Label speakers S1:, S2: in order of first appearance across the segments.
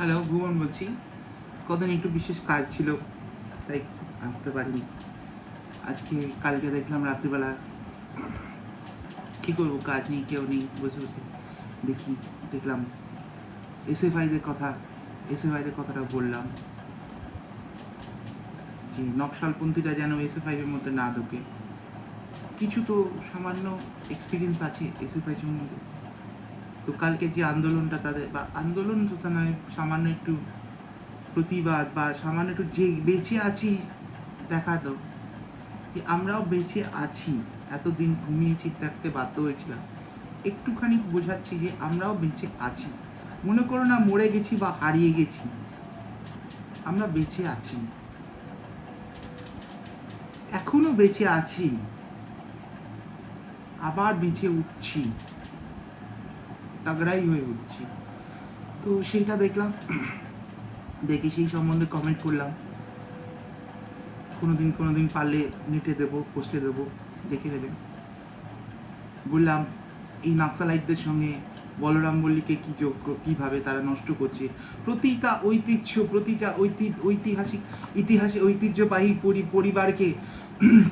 S1: Hello, ভুবন বলছি। কদিন একটু বিশেষ কাজ ছিল, তাই আসতে পারিনি। কালকে দেখলাম রাত্রিবেলা, কী করবো, কাজ নেই, কেউ নেই, বসে বসে দেখলাম এসএফআইদের কথাটা বললাম যে নকশালপন্থীরা যেন এসএফআইয়ের মধ্যে না ঢোকে। কিছু তো সামান্য এক্সপিরিয়েন্স আছে এসএফআই সম্বন্ধে। তো কালকে যে আন্দোলনটা তাদের, বা আন্দোলন তো নয়, সামান্য একটু প্রতিবাদ বা সামান্য একটু যে বেঁচে আছি দেখাতো, যে আমরাও বেঁচে আছি। এতদিন ঘুমিয়েছি, থাকতে বাধ্য হয়েছিলাম, একটুখানি বোঝাচ্ছি যে আমরাও বেঁচে আছি। মনে করো না মরে গেছি বা হারিয়ে গেছি, আমরা বেঁচে আছি, এখনো বেঁচে আছি, আবার বেঁচে উঠছি, তাগড়াই হয়ে উঠছি। তো সেইটা দেখলাম, দেখে সেই সম্বন্ধে কমেন্ট করলাম। কোনোদিন পারলে নেটে দেবো, পোস্টে দেবো, দেখে দেবেন। বললাম এই নাক্সালাইটদের সঙ্গে বলরাম মল্লিককে কী যোগ্য, কীভাবে তারা নষ্ট করছে প্রতিটা ঐতিহ্যবাহী পরিবারকে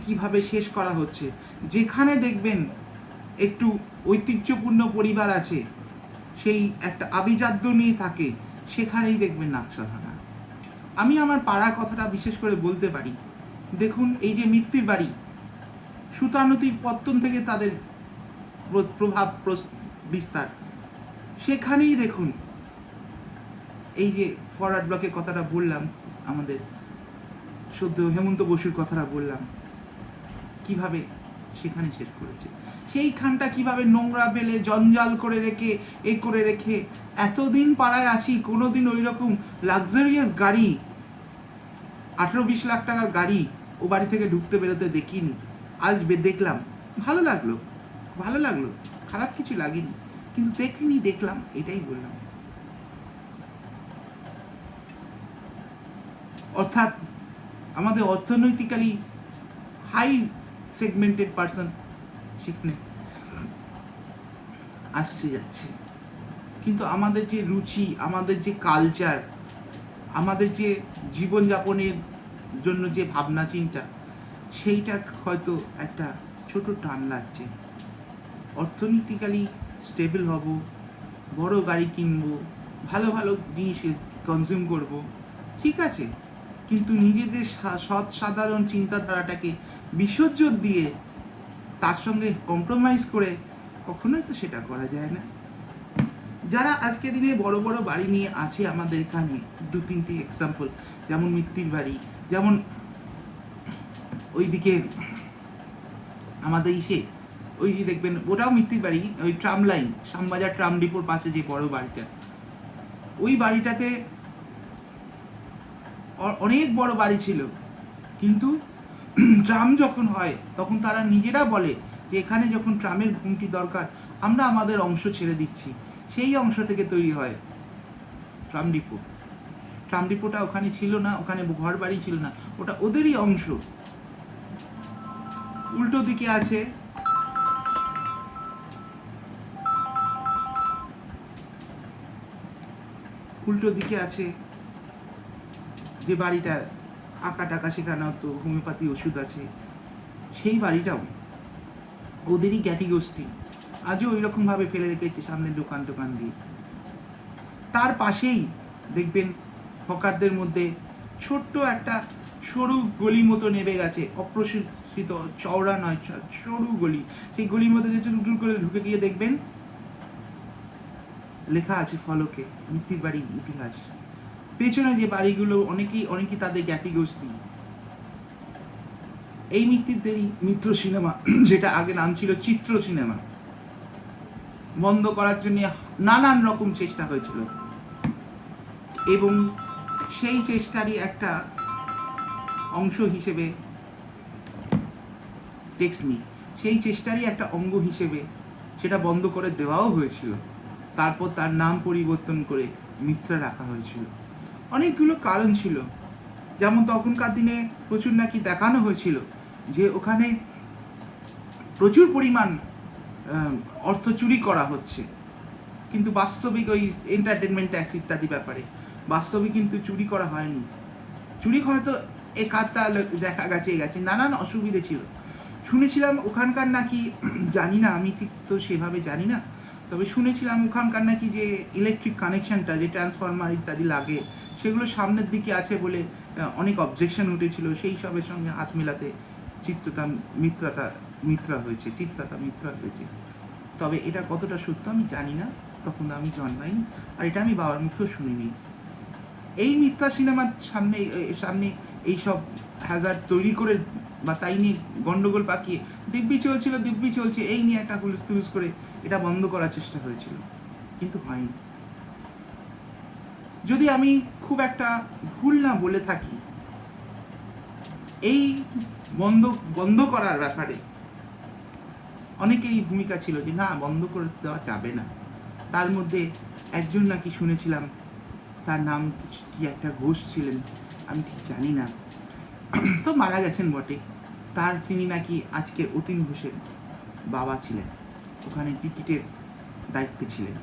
S1: কিভাবে শেষ করা হচ্ছে। যেখানে দেখবেন একটু ঐতিহ্যপূর্ণ পরিবার আছে, সেই একটা আভিজাত্য নিয়ে থাকে, সেখানেই দেখবেন নাকশাল হানা। আমি আমার পাড়ার কথাটা বিশেষ করে বলতে পারি। দেখুন, এই যে মিত্তির বাড়ি, সুতানতির পত্তন থেকে তাদের প্রভাব বিস্তার, সেখানেই দেখুন এই যে ফরওয়ার্ড ব্লকের কথাটা বললাম, আমাদের সদ্য হেমন্ত বসুর কথাটা বললাম, কিভাবে সেখানে শেষ করেছে। সেইখানটা কিভাবে নোংরা ফেলে জঞ্জাল করে রেখে এতদিন পাড়ায় আছি, কোনোদিন ওই রকম লাক্সারিয়াস গাড়ি, 18-20 লাখ টাকার গাড়ি ও বাড়ি থেকে ঢুকতে বেরোতে দেখিনি। আজ দেখলাম, ভালো লাগলো, খারাপ কিছু লাগেনি, কিন্তু দেখলাম, এটাই বললাম। অর্থাৎ আমাদের অর্থনৈতিক্যালি হাই সেগমেন্টেড পার্সন সেখানে আসছে যাচ্ছে, কিন্তু আমাদের যে রুচি, আমাদের যে কালচার, আমাদের যে জীবনযাপনের জন্য যে ভাবনা চিন্তা, সেইটা হয়তো একটা ছোট টান লাগছে। অর্থনীতিক্যালি স্টেবল হব, বড় গাড়ি কিনবো, ভালো ভালো জিনিস কনজিউম করব, ঠিক আছে, কিন্তু নিজেদের সৎ সাধারণ চিন্তাধারাটাকে বিসর্জন দিয়ে তার সঙ্গে কম্প্রোমাইজ করে কখনোই তো সেটা করা যায় না। যারা আজকে দিনে বড় বড় বাড়ি নিয়ে আছে আমাদের এখানে, 2-3টি এক্সাম্পল, যেমন মিত্তির বাড়ি, যেমন ওইদিকে আমাদের ওই যে দেখবেন, ওটাও মিত্তির বাড়ি, ওই ট্রাম লাইন, শ্যামবাজার ট্রাম ডিপোর পাশে যে বড় বাড়িটা, ওই বাড়িটাতে অনেক বড় বাড়ি ছিল, কিন্তু ট্রাম যখন হয় তখন তারা নিজেরা বলে যে এখানে যখন ট্রামের ঘুমটি দরকার, আমরা আমাদের অংশ ছেড়ে দিচ্ছি। সেই অংশ থেকে তৈরি হয় ট্রাম ডিপো। ট্রাম ডিপোটা ওখানে ছিল না, ওখানে ঘর বাড়ি ছিল না, ওটা ওদেরই অংশ। উল্টো দিকে আছে যে বাড়িটা আঁকা টাকা শেখানো হতো, হোমিওপ্যাথি ওষুধ আছে, সেই বাড়িটাও ওদেরই জ্ঞাতি গোষ্ঠী, আজও ওই রকম ভাবে ফেলে রেখেছে সামনে দোকান দিয়ে। তার পাশেই দেখবেন হকারদের মধ্যে ছোট্ট একটা সরু গলি মতো নেমে গেছে, অপ্রশিত, চওড়া নয়, সরু গলি। সেই গলির মধ্যে দূর করে ঢুকে গিয়ে দেখবেন লেখা আছে ফলকে মিত্তির বাড়ির ইতিহাস। পেছনে যে বাড়িগুলো অনেকেই তাদের জ্ঞাতি গোষ্ঠী। এই মিত্তিরদেরই মিত্র সিনেমা, যেটা আগে নাম ছিল চিত্র সিনেমা, বন্ধ করার জন্য নানান রকম চেষ্টা হয়েছিল, এবং সেই চেষ্টারই একটা অংশ হিসেবে সেই চেষ্টারই একটা অঙ্গ হিসেবে সেটা বন্ধ করে দেওয়াও হয়েছিল। তারপর তার নাম পরিবর্তন করে মিত্রা রাখা হয়েছিল। অনেকগুলো কারণ ছিল, যেমন তখনকার দিনে প্রচুর নাকি দেখানো হয়েছিল যে ওখানে প্রচুর পরিমাণ অর্থ চুরি করা হচ্ছে, কিন্তু বাস্তবিক ওই এন্টারটেনমেন্ট ট্যাক্স ইত্যাদি ব্যাপারে বাস্তবে কিন্তু চুরি করা হয়নি। চুরি হয়তো একাধটা দেখা গেছে, নানান অসুবিধে ছিল। শুনেছিলাম ওখানকার নাকি জানি না, আমি ঠিক তো সেভাবে জানি না, তবে শুনেছিলাম ওখানকার নাকি যে ইলেকট্রিক কানেকশনটা, যে ট্রান্সফরমার ইত্যাদি লাগে, সেগুলো সামনের দিকে আছে বলে অনেক অবজেকশন উঠেছিল। সেই সবের সঙ্গে হাত মেলাতে চিত্রতা মিত্রা হয়েছে। তবে এটা কতটা সত্য আমি জানি না, তখন আমি জন্মাইনি, আর এটা আমি বাবার মুখেও শুনিনি। এই মিথ্যা সিনেমার সামনে এইসব হ্যাজার্ড তৈরি করে বা তাই নিয়ে গন্ডগোল পাকিয়ে দিব্যি চলছে, এই নিয়ে একটা হুলুস তুলুস করে এটা বন্ধ করার চেষ্টা হয়েছিল, কিন্তু হয়নি। যদি আমি খুব একটা ভুল না বলে থাকি, এই বন্ধ করার ব্যাপারে অনেকেরই ভূমিকা ছিল যে না, বন্ধ করে দেওয়া যাবে না। তার মধ্যে একজন নাকি শুনেছিলাম, তার নাম কি একটা ঘোষ ছিলেন, আমি ঠিক জানি না, তো মারা গেছেন বটে। তিনি নাকি আজকে অতীন ঘোষের বাবা ছিলেন, ওখানে টিকিটের দায়িত্বে ছিলেন।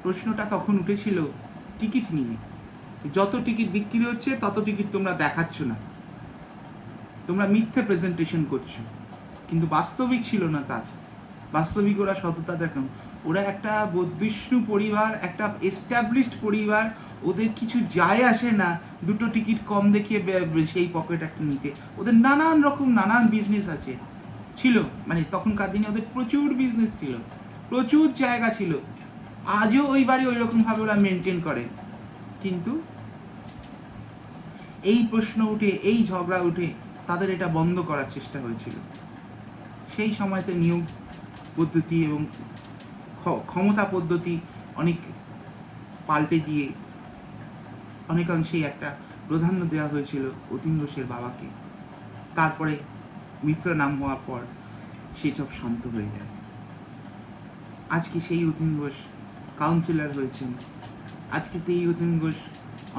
S1: প্রশ্নটা তখন উঠেছিল টিকিট নিয়ে, যত টিকিট বিক্রি হচ্ছে তত টিকিট তোমরা দেখাচ্ছ না, তোমরা মিথ্যে প্রেজেন্টেশন করছো। কিন্তু বাস্তবিক ছিল না তার, বাস্তবিক ওরা সততা দেখান। ওরা একটা বৈষ্ণু পরিবার, একটা এস্টাবলিশড পরিবার, ওদের কিছু যায় আসে না দুটো টিকিট কম দেখিয়ে সেই পকেট একটা নিতে। ওদের নানান বিজনেস ছিল, মানে তখনকার দিনে ওদের প্রচুর বিজনেস ছিল, প্রচুর জায়গা ছিল। আজও ওই বাড়ি ওই রকম ভাবে ওরা মেনটেন করে। কিন্তু এই প্রশ্ন উঠে, এই ঝগড়া উঠে তাদের এটা বন্ধ করার চেষ্টা হয়েছিল। সেই সময়তে নিয়োগ পদ্ধতি এবং ক্ষমতা পদ্ধতি অনেক পাল্টে দিয়ে অনেকাংশেই একটা প্রাধান্য দেওয়া হয়েছিল অতীন ঘোষের বাবাকে। তারপরে মিত্র নাম হওয়ার পর সেসব শান্ত হয়ে যায়। আজকে সেই অতীন ঘোষ কাউন্সিলর হয়েছেন। আজকে তো এই অতীন ঘোষ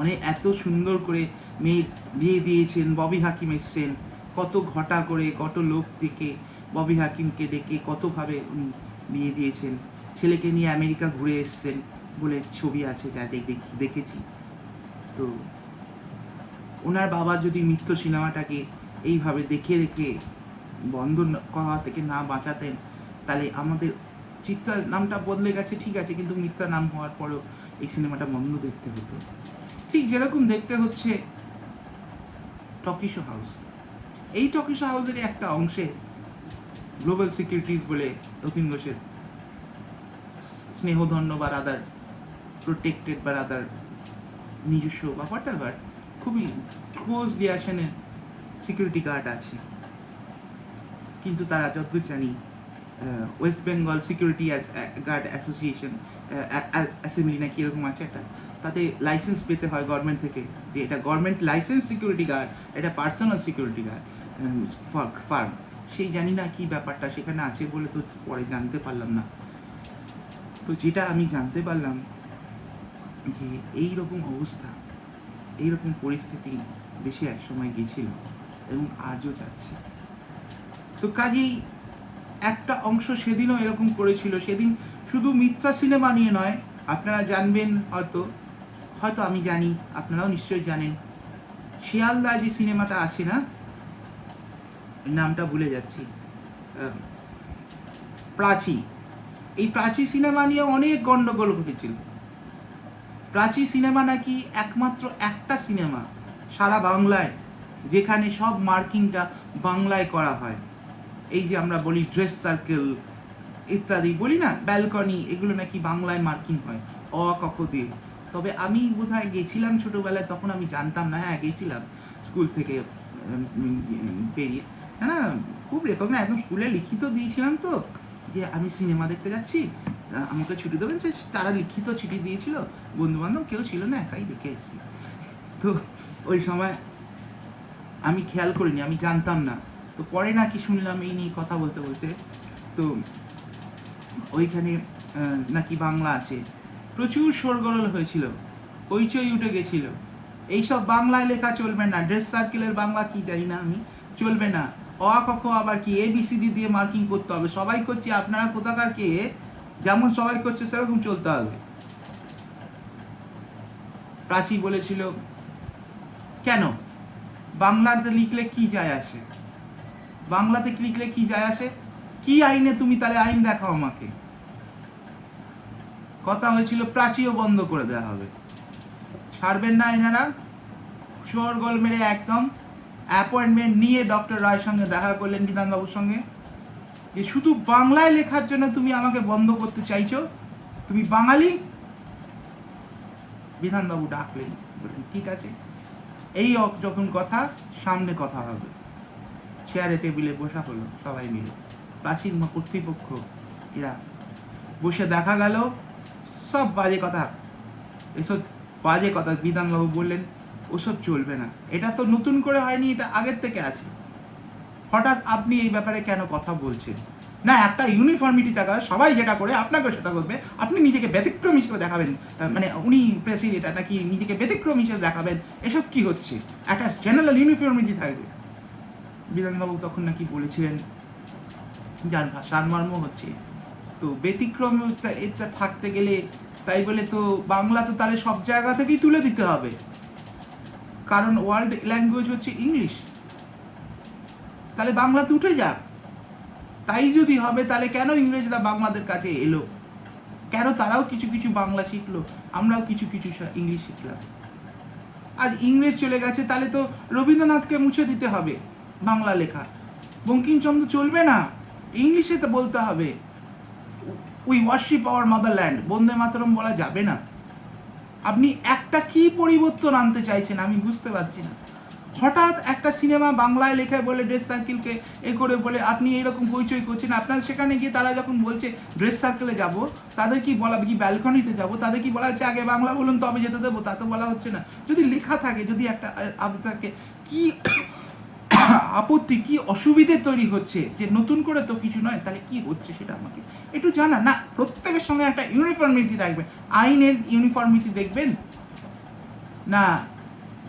S1: অনেক এত সুন্দর করে মেয়ে বিয়ে দিয়েছেন, ববি হাকিম এসছেন, কত ঘটা করে, কত লোক থেকে ববি হাকিমকে ডেকে কতভাবে উনি বিয়ে দিয়েছেন। ছেলেকে নিয়ে আমেরিকা ঘুরে এসছেন বলে ছবি আছে, যা দেখেছি। তো ওনার বাবা যদি মিত্র সিনেমাটাকে এইভাবে দেখে বন্ধ করা থেকে না বাঁচাতেন, তাহলে আমাদের চিত্রা নামটা বদলে গেছে ঠিক আছে, কিন্তু মিত্রা নাম হওয়ার পরেও এই সিনেমাটা বন্ধ দেখতে হতো। ঠিক যেরকম দেখতে হচ্ছে টকিশো হাউস। এই টকিশো হাউসের একটা অংশে গ্লোবাল সিকিউরিটিজ বলে অতীন ঘোষের স্নেহধন্য বা রাদার প্রোটেক্টেড বা রাদার নিজস্ব বা হোয়াটএভার খুবই ক্লোজ রিলেশনের সিকিউরিটি গার্ড আছে। কিন্তু তারা যতদূর জানি West Bengal security guard association assembly নাকি এরকম আছে একটা, তাতে লাইসেন্স পেতে হয় গভর্নমেন্ট থেকে, যে এটা গভর্নমেন্ট লাইসেন্স সিকিউরিটি গার্ড, এটা পার্সোনাল সিকিউরিটি গার্ড ফার্ম। সেই জানি না কি ব্যাপারটা সেখানে আছে বলে তো পরে জানতে পারলাম না। তো যেটা আমি জানতে পারলাম যে এইরকম অবস্থা, এইরকম পরিস্থিতি দেশে একসময় গেছিল এবং আজও যাচ্ছে। তো কাজেই একটা অংশ সেদিনও এরকম করেছিল। সেদিন শুধু মিত্রা সিনেমা নিয়ে নয়, আপনারা জানবেন হয়তো আমি জানি, আপনারাও নিশ্চয়ই জানেন, শিয়ালদা যে সিনেমাটা আছে না, নামটা ভুলে যাচ্ছি, প্রাচী। এই প্রাচী সিনেমা নিয়ে অনেক গন্ডগোল ঘটেছিল। প্রাচী সিনেমা নাকি একমাত্র একটা সিনেমা সারা বাংলায় যেখানে সব মার্কিংটা বাংলায় করা হয়। এই যে আমরা বলি ড্রেস সার্কেল ইত্যাদি বলি না, ব্যালকনি, এগুলো নাকি বাংলায় মার্কিং হয় অ ক দিয়ে। তবে আমি বোধহয় গেছিলাম ছোটবেলায়, তখন আমি জানতাম না। হ্যাঁ, গেছিলাম স্কুল থেকে পেরিয়ে, না খুব রেকর্ড না, একদম স্কুলে লিখিত দিয়েছিলাম তো, যে আমি সিনেমা দেখতে যাচ্ছি, আমাকে ছুটি দেবেন। সে তারা লিখিত চিঠি দিয়েছিল, বন্ধু বান্ধব কেউ ছিল না, একাই দেখে এসেছি। তো ওই সময় আমি খেয়াল করিনি, আমি জানতাম না। তো পরে নাকি শুনলাম এই নিয়ে কথা বলতে বলতে, তো ওইখানে নাকি বাংলা আছে, প্রচুর শোরগোল হয়েছিল, হইচই উঠে গেছিল। এইসব বাংলায় লেখা চলবে না, ড্রেস সার্কেলের বাংলা কি জানি না আমি, চলবে না। অ ক খ আবার কি ABCD দিয়ে মার্কিং করতে হবে, সবাই করছে, আপনারা কোথাকার কে, যেমন সবাই করছে সেরকম চলতে হবে। প্রাচী বলেছিল কেন বাংলাতে লিখলে কি যায় আসে, বাংলাতে লিখলে কি যায় আসে, কি আইনে তুমি তাহলে আইন দেখাও আমাকে। কথা হয়েছিল প্রাচীও বন্ধ করে দেওয়া হবে, ছাড়বেন না এনারা। শোরগোল মেরে একদম অ্যাপয়েন্টমেন্ট নিয়ে ডক্টর রায়ের সঙ্গে দেখা করলেন বিধানবাবুর সঙ্গে, যে শুধু বাংলায় লেখার জন্য তুমি আমাকে বন্ধ করতে চাইছো, তুমি বাঙালি। বিধানবাবু ডাকলেন, বললেন ঠিক আছে, এই যখন কথা সামনে কথা হবে। চেয়ারে টেবিলে বসা হলো সবাই মিলে, প্রাচীন কর্তৃপক্ষ এরা বসে দেখা গেল সব বাজে কথা, এসব বাজে কথা। বিধানবাবু বললেন ওসব চলবে না, এটা তো নতুন করে হয়নি, এটা আগের থেকে আছে, হঠাৎ আপনি এই ব্যাপারে কেন কথা বলছেন? না, একটা ইউনিফর্মিটি থাকা, সবাই যেটা করে আপনাকেও সেটা করবে, আপনি নিজেকে ব্যতিক্রম হিসেবে দেখাবেন, মানে উনি প্রেসিডেন্ট নাকি নিজেকে ব্যতিক্রম হিসেবে দেখাবেন, এসব কি হচ্ছে? একটা জেনারেল ইউনিফর্মিটি থাকবে। বিধানবাবু তখন নাকি বলেছিলেন যার ভাষার মর্ম হচ্ছে, তো ব্যতিক্রম এটা থাকতে গেলে তাই বলে তো বাংলা তো তাহলে সব জায়গা থেকেই তুলে দিতে হবে, কারণ ওয়ার্ল্ড ল্যাঙ্গুয়েজ হচ্ছে ইংলিশ, তাহলে বাংলা তো উঠে যাক। তাই যদি হবে তাহলে কেন ইংরেজরা বাংলাদের কাছে এলো, কেন তারাও কিছু কিছু বাংলা শিখলো, আমরাও কিছু কিছু ইংলিশ শিখলাম। আজ ইংরেজ চলে গেছে, তাহলে তো রবীন্দ্রনাথকে মুছে দিতে হবে বাংলা লেখা, বঙ্কিমচন্দ্র চলবে না, ইংলিশে তো বলতে হবে। উই ওয়ার্শিপ আওয়ার মাদারল্যান্ড, বন্দে মাতরম বলা যাবে না। আপনি একটা কি পরিবর্তন আনতে চাইছেন আমি বুঝতে পারছি না। হঠাৎ একটা সিনেমা বাংলায় লেখায় বলে ড্রেস সার্কেলকে এ করে বলে আপনি এইরকম পরিচয় করছেন। আপনার সেখানে গিয়ে তারা যখন বলছে ড্রেস সার্কেলে যাব, তাদের কি বলা, কি ব্যালকনিতে যাব, তাদের কি বলা হচ্ছে আগে বাংলা বলুন তবে যেতে দেবো? তা তো বলা হচ্ছে না। যদি লেখা থাকে, যদি একটা থাকে, কি আপত্তি, কি অসুবিধে তৈরি হচ্ছে, যে নতুন করে তো কিছু নয়, তাহলে কি হচ্ছে সেটা আমাকে একটু জানা। না, প্রত্যেকের সঙ্গে একটা ইউনিফর্মিটি থাকবে, আইনের ইউনিফর্মিটি দেখবেন না,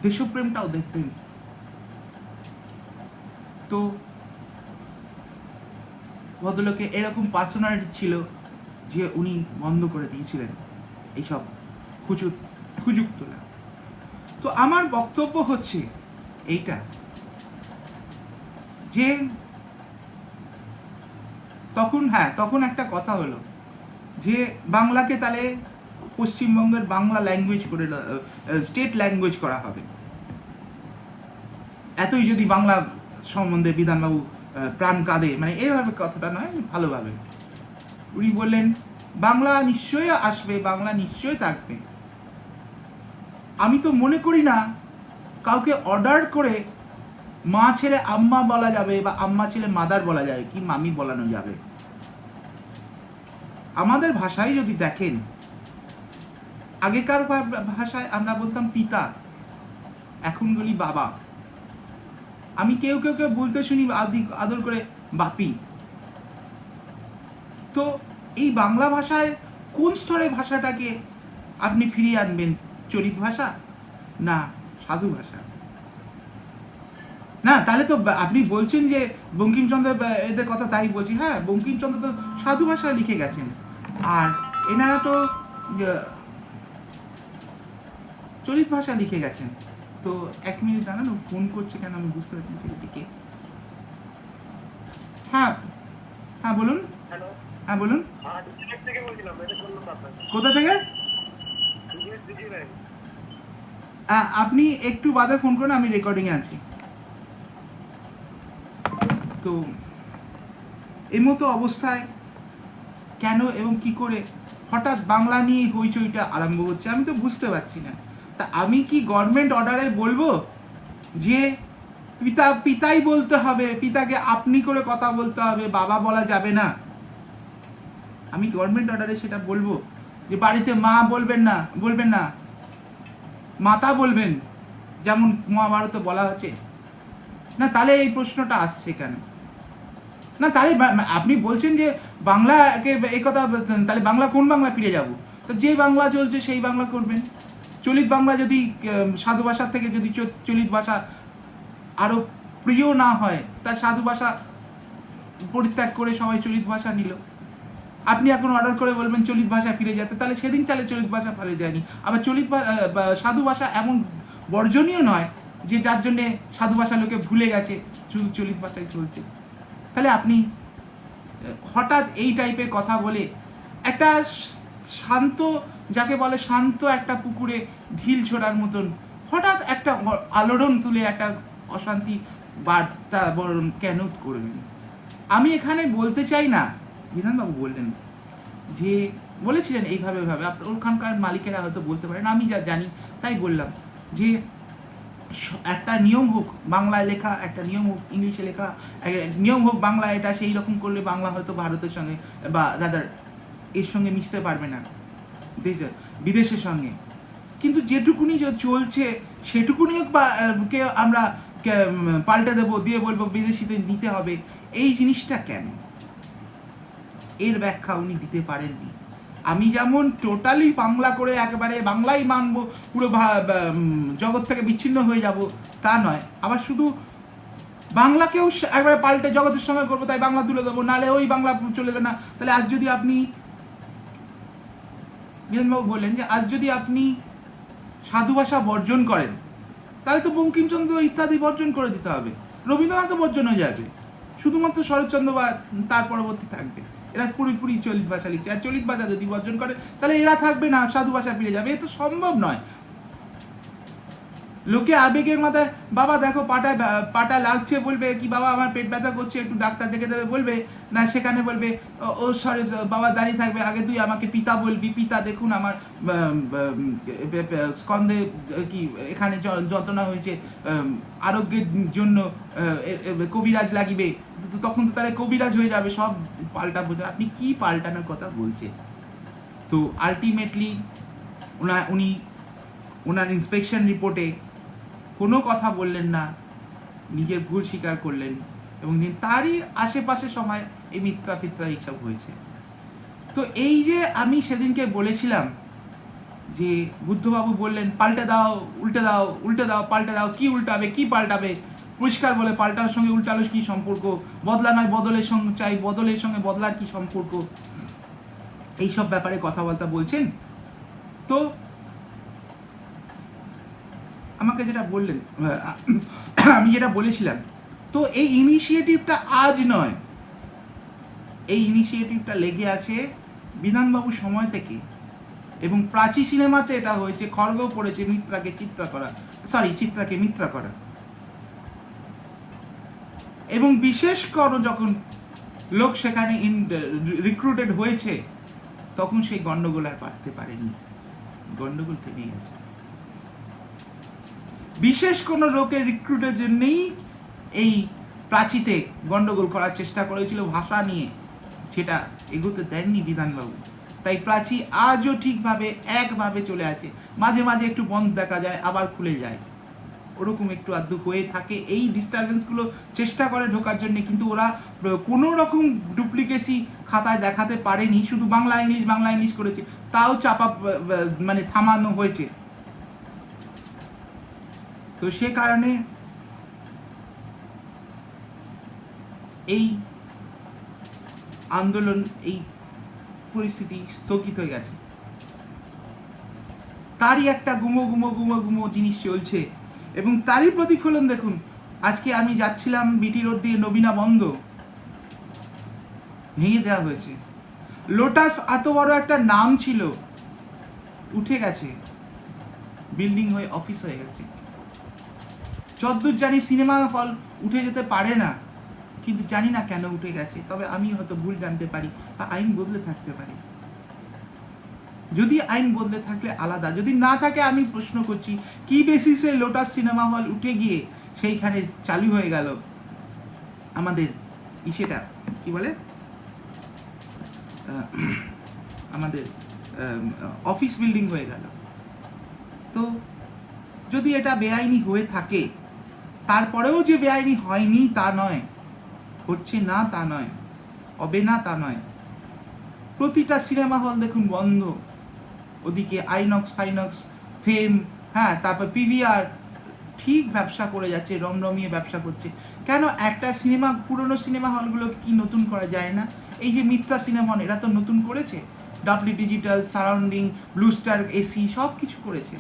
S1: দেশপ্রেমটাও দেখবেন। তো ভদ্রলোকে এরকম পার্সোনালিটি ছিল যে উনি বন্ধ করে দিয়েছিলেন এইসব খুজুক তোলা। তো আমার বক্তব্য হচ্ছে এইটা, যে তখন একটা কথা হলো যে বাংলাকে তাহলে পশ্চিমবঙ্গের বাংলা ল্যাঙ্গুয়েজ করে স্টেট ল্যাঙ্গুয়েজ করা হবে। এতই যদি বাংলা সম্বন্ধে বিধানবাবু প্রাণ কাঁদে, মানে এইভাবে কথাটা নয়, ভালোভাবে উনি বললেন বাংলা নিশ্চয়ই আসবে, বাংলা নিশ্চয়ই থাকবে। আমি তো মনে করি না কাউকে অর্ডার করে মা ছেলে আম্মা বলা যাবে, বা আম্মা ছেলে মাদার বলা যাবে, কি মামি বলানো যাবে। আমাদের ভাষায় যদি দেখেন, আগেকার ভাষায় আমরা বলতাম পিতা, এখন বলি বাবা। আমি কেউ বলতে শুনি আদর করে বাপি। তো এই বাংলা ভাষায় কোন স্তরে ভাষাটাকে আপনি ফিরিয়ে আনবেন? চলিত ভাষা না সাধু ভাষা? না, তাহলে তো আপনি বলছেন যে বঙ্কিমচন্দ্র এদের কথা, তাই বলছি। হ্যাঁ, বঙ্কিমচন্দ্র তো সাধু ভাষায় লিখে গেছেন, আর এনারা তো চলিত ভাষা লিখে গেছেন। তো এক মিনিট দাঁড়ান, ফোন করছে কেন আমি বুঝতে পারছি ছেলেটিকে। হ্যাঁ হ্যাঁ বলুন। হ্যাঁ বলুন, কোথা থেকে? আপনি একটু বাদে ফোন করুন, আমি রেকর্ডিংয়ে আছি। তো এই মতো অবস্থায় কেন এবং কি করে হঠাৎ বাংলা নিয়ে হইচইটা আরম্ভ হচ্ছে আমি তো বুঝতে পারছি না। তা আমি কি গভর্নমেন্ট অর্ডারে বলবো যে পিতাই বলতে হবে, পিতাকে আপনি করে কথা বলতে হবে, বাবা বলা যাবে না? আমি গভর্নমেন্ট অর্ডারে সেটা বলবো যে বাড়িতে মা বলবেন না, মাতা বলবেন, যেমন মহাভারতে বলা হচ্ছে না? তাহলে এই প্রশ্নটা আসছে কেন? না, তাহলে আপনি বলছেন যে বাংলাকে এই কথা, তাহলে বাংলা কোন বাংলা ফিরে যাব? তো যে বাংলা চলছে সেই বাংলা করবেন। চলিত বাংলা যদি সাধু ভাষার থেকে যদি চলিত ভাষা আরো প্রিয় না হয়, তা সাধু ভাষা পরিত্যাগ করে সবাই চলিত ভাষা নিল। আপনি এখন অর্ডার করে বলবেন চলিত ভাষা ফিরে যেতে, তাহলে সেদিন চালে চলিত ভাষা ফিরে যায়নি। আবার সাধু ভাষা এমন বর্জনীয় নয় যে যার জন্যে সাধু ভাষা লোকে ভুলে গেছে, শুধু চলিত ভাষায় চলছে। তাহলে আপনি হঠাৎ এই টাইপের কথা বলে একটা শান্ত, যাকে বলে শান্ত একটা পুকুরে ঢিল ছোড়ার মতন হঠাৎ একটা আলোড়ন তুলে একটা অশান্তি বার্তা বরণ কেন করবেন? আমি এখানে বলতে চাই না, বিধানবাবু বললেন যে বলেছিলেন এইভাবে ভাবে, ওখানকার মালিকেরা হয়তো বলতে পারেন, আমি যা জানি তাই বললাম, যে একটা নিয়ম হোক বাংলায় লেখা, একটা নিয়ম হোক ইংলিশে লেখা, নিয়ম হোক বাংলায়, এটা সেই রকম করলে বাংলা হয়তো ভারতের সঙ্গে বা রাদার এর সঙ্গে মিশতে পারবে না বিদেশের সঙ্গে, কিন্তু যেটুকুনি চলছে সেটুকুনি কে আমরা পাল্টে দেবো, দিয়ে বলবো বিদেশিদের নিতে হবে, এই জিনিসটা কেন? এর ব্যাখ্যা উনি দিতে পারেননি। আমি যেমন টোটালি বাংলা করে একেবারে বাংলাই মানবো, পুরো জগৎ থেকে বিচ্ছিন্ন হয়ে যাব তা নয়, আবার শুধু বাংলাকেও একবারে পাল্টে জগতের সঙ্গে করবো তাই বাংলা তুলে দেবো, নাহলে ওই বাংলা চলে যাবে না। তাহলে আজ যদি আপনি বিধানবাবু বললেন যে আজ যদি আপনি সাধু ভাষা বর্জন করেন, তাহলে তো বঙ্কিমচন্দ্র ইত্যাদি বর্জন করে দিতে হবে, রবীন্দ্রনাথও বর্জন হয়ে যাবে, শুধুমাত্র শরৎচন্দ্র বা তার পরবর্তী থাকবে। এরা পুরোপুরি চলিত ভাষা লিখছে, আর চলিত ভাষা যদি বর্জন করে তাহলে এরা থাকবে না, সাধু ভাষা ফিরে যাবে। এ তো সম্ভব নয়। লোকে আবেগের মাথায় বাবা দেখো পাটা লাগছে বলবে কি, বাবা আমার পেট ব্যথা করছে একটু ডাক্তার দেখে দেবে বলবে না, সেখানে বলবে ও সরি বাবা দাঁড়িয়ে থাকবে, আগে তুই আমাকে পিতা বলবি, পিতা দেখুন আমার স্কন্ধে কি এখানে যন্ত্রণা হয়েছে, আরোগ্যের জন্য কবিরাজ লাগিবে, তখন তো তাহলে কবিরাজ হয়ে যাবে, সব পাল্টা বোঝা। আপনি কি পাল্টানোর কথা বলছেন? তো আলটিমেটলি উনি ওনার ইন্সপেকশন রিপোর্টে কোনো কথা বললেন না, নিজের ভুল স্বীকার করলেন, এবং তারই আশেপাশে সময় এই মিথ্যা ফিত্রা এইসব হয়েছে। তো এই যে আমি সেদিনকে বলেছিলাম যে বুদ্ধবাবু বললেন পাল্টে দাও, উল্টে দাও, উল্টে দাও, পাল্টে দাও, কি উল্টাবে, কি পাল্টাবে, পরিষ্কার বলে পাল্টানোর সঙ্গে উল্টানোর কি সম্পর্ক, বদলা নয় বদলের সঙ্গে চাই, বদলের সঙ্গে বদলার কি সম্পর্ক, এইসব ব্যাপারে কথাবার্তা বলছেন। তো আমাকে যেটা বললেন, আমি যেটা বলেছিলাম, তো এই ইনিশিয়েটিভটা আজ নয়, এই ইনিশিয়েটিভটা লেগে আছে বিধানবাবুর সময় থেকে, এবং প্রাচী সিনেমাতে এটা হয়েছে, খড়গ পড়েছে চিত্রাকে মিত্রা করা, এবং বিশেষ করে যখন লোক সেখানে রিক্রুটেড হয়েছে তখন সেই গন্ডগোল আর পারতে পারেনি, গন্ডগোল থেকেই গেছে। বিশেষ কোনো লোকের রিক্রুটের জন্যই এই প্রাচীতে গন্ডগোল করার চেষ্টা করেছিল ভাষা নিয়ে, সেটা এগোতে দেননি বিধানবাবু। তাই প্রাচী আজও ঠিকভাবে একভাবে চলে আছে, মাঝে মাঝে একটু বন্ধ দেখা যায় আবার খুলে যায়, ওরকম একটু আধটু হয়ে থাকে। এই ডিস্টারবেন্সগুলো চেষ্টা করে ঢোকার জন্য, কিন্তু ওরা কোনো রকম ডুপ্লিকেসি খাতায় দেখাতে পারেনি, শুধু বাংলা ইংলিশ করেছে, তাও চাপা মানে থামানো হয়েছে। তো সে কারণে এই আন্দোলন, এই পরিস্থিতি স্থগিত হয়ে গেছে। তারই একটা গুমো জিনিস চলছে, এবং তারই প্রতিফলন দেখুন। আজকে আমি যাচ্ছিলাম বিটি রোড দিয়ে, নবীনা বন্ধ ভেঙে দেওয়া হয়েছে। লোটাস এত বড় একটা নাম ছিল, উঠে গেছে, বিল্ডিং হয়ে অফিস হয়ে গেছে। যদ্দূর জানি সিনেমা হল উঠে যেতে পারে না, কিন্তু জানি না কেন উঠে গেছে। তবে আমি হয়তো ভুল জানতে পারি, বা আইন বদলে থাকতে পারি। যদি আইন বদলে থাকলে আলাদা, যদি না থাকে আমি প্রশ্ন করছি কি বেসিসে লোটাস সিনেমা হল উঠে গিয়ে সেইখানে চালু হয়ে গেল আমাদের সেটা কি বলে আমাদের অফিস বিল্ডিং হয়ে গেল। তো যদি এটা বেআইনি হয়ে থাকে, তারপরেও যে বেআইনি হয়নি তা নয়, হচ্ছে না তা নয়, হবে না তা নয়। প্রতিটা সিনেমা হল দেখুন বন্ধ, ওদিকে আইনক্স ফেম, হ্যাঁ, তারপর পিভিআর ঠিক ব্যবসা করে যাচ্ছে, রমরমিয়ে ব্যবসা করছে। কেন একটা পুরনো সিনেমা হলগুলোকে কি নতুন করা যায় না? এই যে মিত্রা সিনেমা হল, এরা তো নতুন করেছে, ডাবলি digital, surrounding, blue star AC সব কিছু করেছে,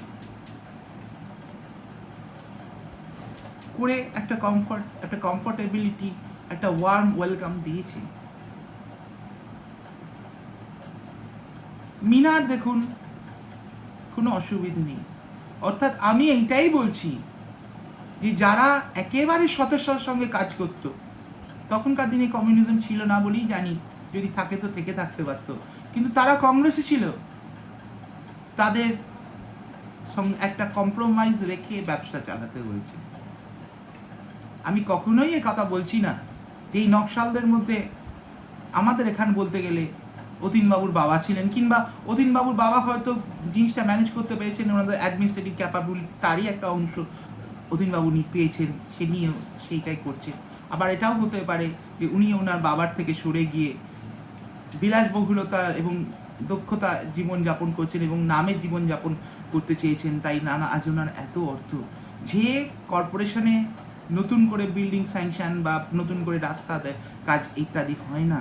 S1: করে একটা কমফর্টেবিলিটি, একটা ওয়ার্ম ওয়েলকাম দিয়েছে। মিনার দেখুন কোনো অসুবিধা নেই। অর্থাৎ আমি এইটাই বলছি যে যারা একেবারে সতের সঙ্গে কাজ করতো, তখনকার দিনে কমিউনিজম ছিল না বলেই জানি, যদি থাকে তো থেকে থাকতে পারত, কিন্তু তারা কংগ্রেসে ছিল, তাদের সঙ্গে একটা কম্প্রোমাইজ রেখে ব্যবসা চালাতে হয়েছে। আমি কখনোই এ কথা বলছি না যে এই নকশালদের মধ্যে আমাদের এখানে বলতে গেলে অতীনবাবুর বাবা ছিলেন, কিংবা অতীনবাবুর বাবা হয়তো জিনিসটা ম্যানেজ করতে পেরেছেন, ওনাদের অ্যাডমিনিস্ট্রেটিভ ক্যাপাবিলিটি তারই একটা অংশ অতীনবাবু পেয়েছেন, সে নিয়েও সেইটাই করছেন। আবার এটাও হতে পারে যে উনি ওনার বাবার থেকে সরে গিয়ে বিলাসবহুলতা এবং দক্ষতা জীবনযাপন করছেন এবং নামের জীবনযাপন করতে চেয়েছেন, তাই নানা আজ ওনার এত অর্থ। যে কর্পোরেশনে নতুন করে বিল্ডিং স্যাংশন বা নতুন করে রাস্তা কাজ ইত্যাদি হয় না,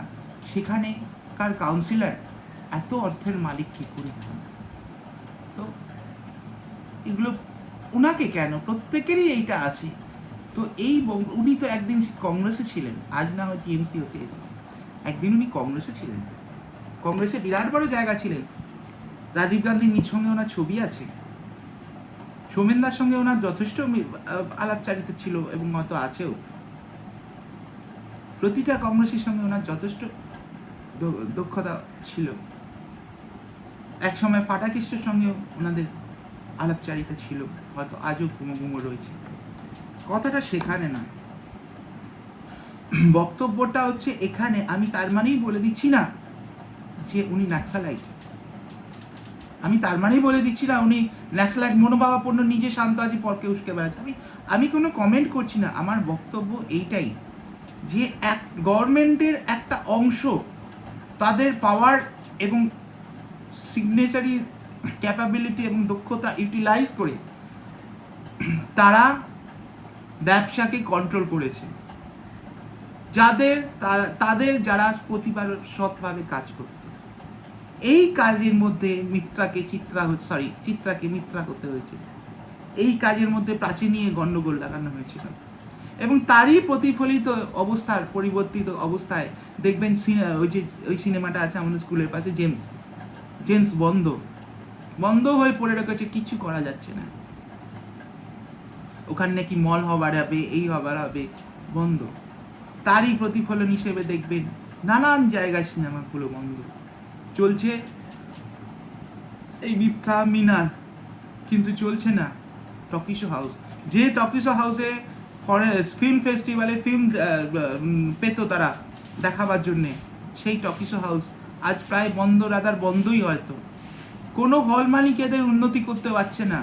S1: সেখানে কার কাউন্সিলর এত অর্থের মালিক কি করে হন? তো এগুলো উনাকে কেন, প্রত্যেকেরই এইটা আছে। তো এই উনি তো একদিন কংগ্রেসে ছিলেন, আজ না হয় টিএমসি হতে এসেছে, একদিন উনি কংগ্রেসে ছিলেন, কংগ্রেসে বিরাট বড় জায়গা ছিলেন। রাজীব গান্ধীর সঙ্গে ওনার ছবি আছে, সোমেনদার সঙ্গে ওনার যথেষ্ট আলাপচারিতা ছিল এবং হয়তো আছেও। প্রতিটা কংগ্রেসের সঙ্গে ওনার যথেষ্ট দক্ষতা ছিল। এক সময় ফাটাকৃষ্ণের সঙ্গেও ওনাদের আলাপচারিতা ছিল, হয়তো আজও কুমো রয়েছে। কথাটা সেখানে না, বক্তব্যটা হচ্ছে এখানে। আমি তার মানেই বলে দিচ্ছি না যে উনি নাক্সালাইট, আমি তার মানেই বলে দিচ্ছি না উনি নাক্সালাইট মনোভাবাপন্ন, নিজে শান্ত আছে পরকে উস্কে বেড়াচ্ছে। আমি কোনো কমেন্ট করছি না। আমার বক্তব্য এইটাই যে এক গভর্নমেন্টের একটা অংশ তাদের পাওয়ার এবং সিগনেচারি ক্যাপাবিলিটি এবং দক্ষতা ইউটিলাইজ করে তারা ব্যবসাকে কন্ট্রোল করেছে, তাদের যারা প্রতিবার সৎভাবে কাজ করত। এই কাজের মধ্যে চিত্রাকে মিত্রা করতে হয়েছে। এই কাজের মধ্যে প্রাচী নিয়ে গন্ডগোল লাগানো হয়েছিল এবং তারই প্রতিফলিত অবস্থার পরিবর্তিত অবস্থায় দেখবেন ওই সিনেমাটা আছে আমাদের স্কুলের পাশে, জেমস বন্ধ হয়ে পড়ে রেখেছে, কিছু করা যাচ্ছে না। ওখানে নাকি মল হবার হবে, এই হবার হবে, বন্ধ। তারই প্রতিফলন হিসেবে দেখবেন নানান জায়গায় সিনেমাগুলো বন্ধ চলছে। এই মিথ্যা মিনার কিন্তু চলছে না টকিশো হাউস, যে টকিশো হাউসে ফিল্ম ফেস্টিভ্যালে ফিল্ম পেত তারা দেখাবার জন্যে, সেই টকিশো হাউস আজ প্রায় বন্ধ, রাদার বন্ধই হয়তো। কোনো হল মালিক এদের উন্নতি করতে পারছে না।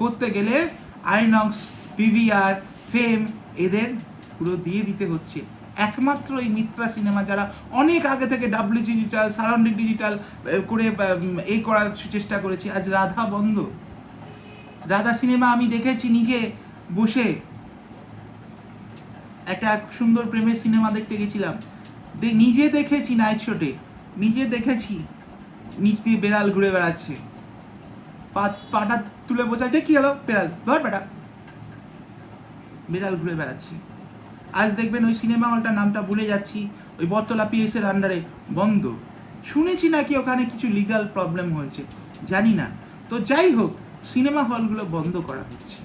S1: করতে গেলে আইনক্স, পিভিআর, ফেম এদের পুরো দিয়ে দিতে হচ্ছে। একমাত্র এই মিত্রা সিনেমা যারা অনেক আগে থেকে ডাবলি ডিজিটাল, সারাউন্ডিং ডিজিটাল করে এই করার চেষ্টা করেছে, আজ রাধা বন্ধ। রাধা সিনেমা আমি দেখেছি নিজে বসে, একটা সুন্দর প্রেমের সিনেমা দেখতে গেছিলাম, নিজে দেখেছি নাইট শোতে, নিজে দেখেছি নিচ দিয়ে বেড়াল ঘুরে বেড়াচ্ছে, পাটা তুলে বোঝাচ্ছে কি হলো, বেড়াল ধর বেটা, বেড়াল ঘুরে বেড়াচ্ছে। আজ দেখবেন ওই সিনেমা হলটার নামটা ভুলে যাচ্ছি, ওই বটতলা পিএস এর আন্ডারে, বন্ধ। শুনেছি নাকি ওখানে কিছু লিগাল প্রবলেম হয়েছে, জানি না। তো যাই হোক, সিনেমা হলগুলো বন্ধ করা হচ্ছে।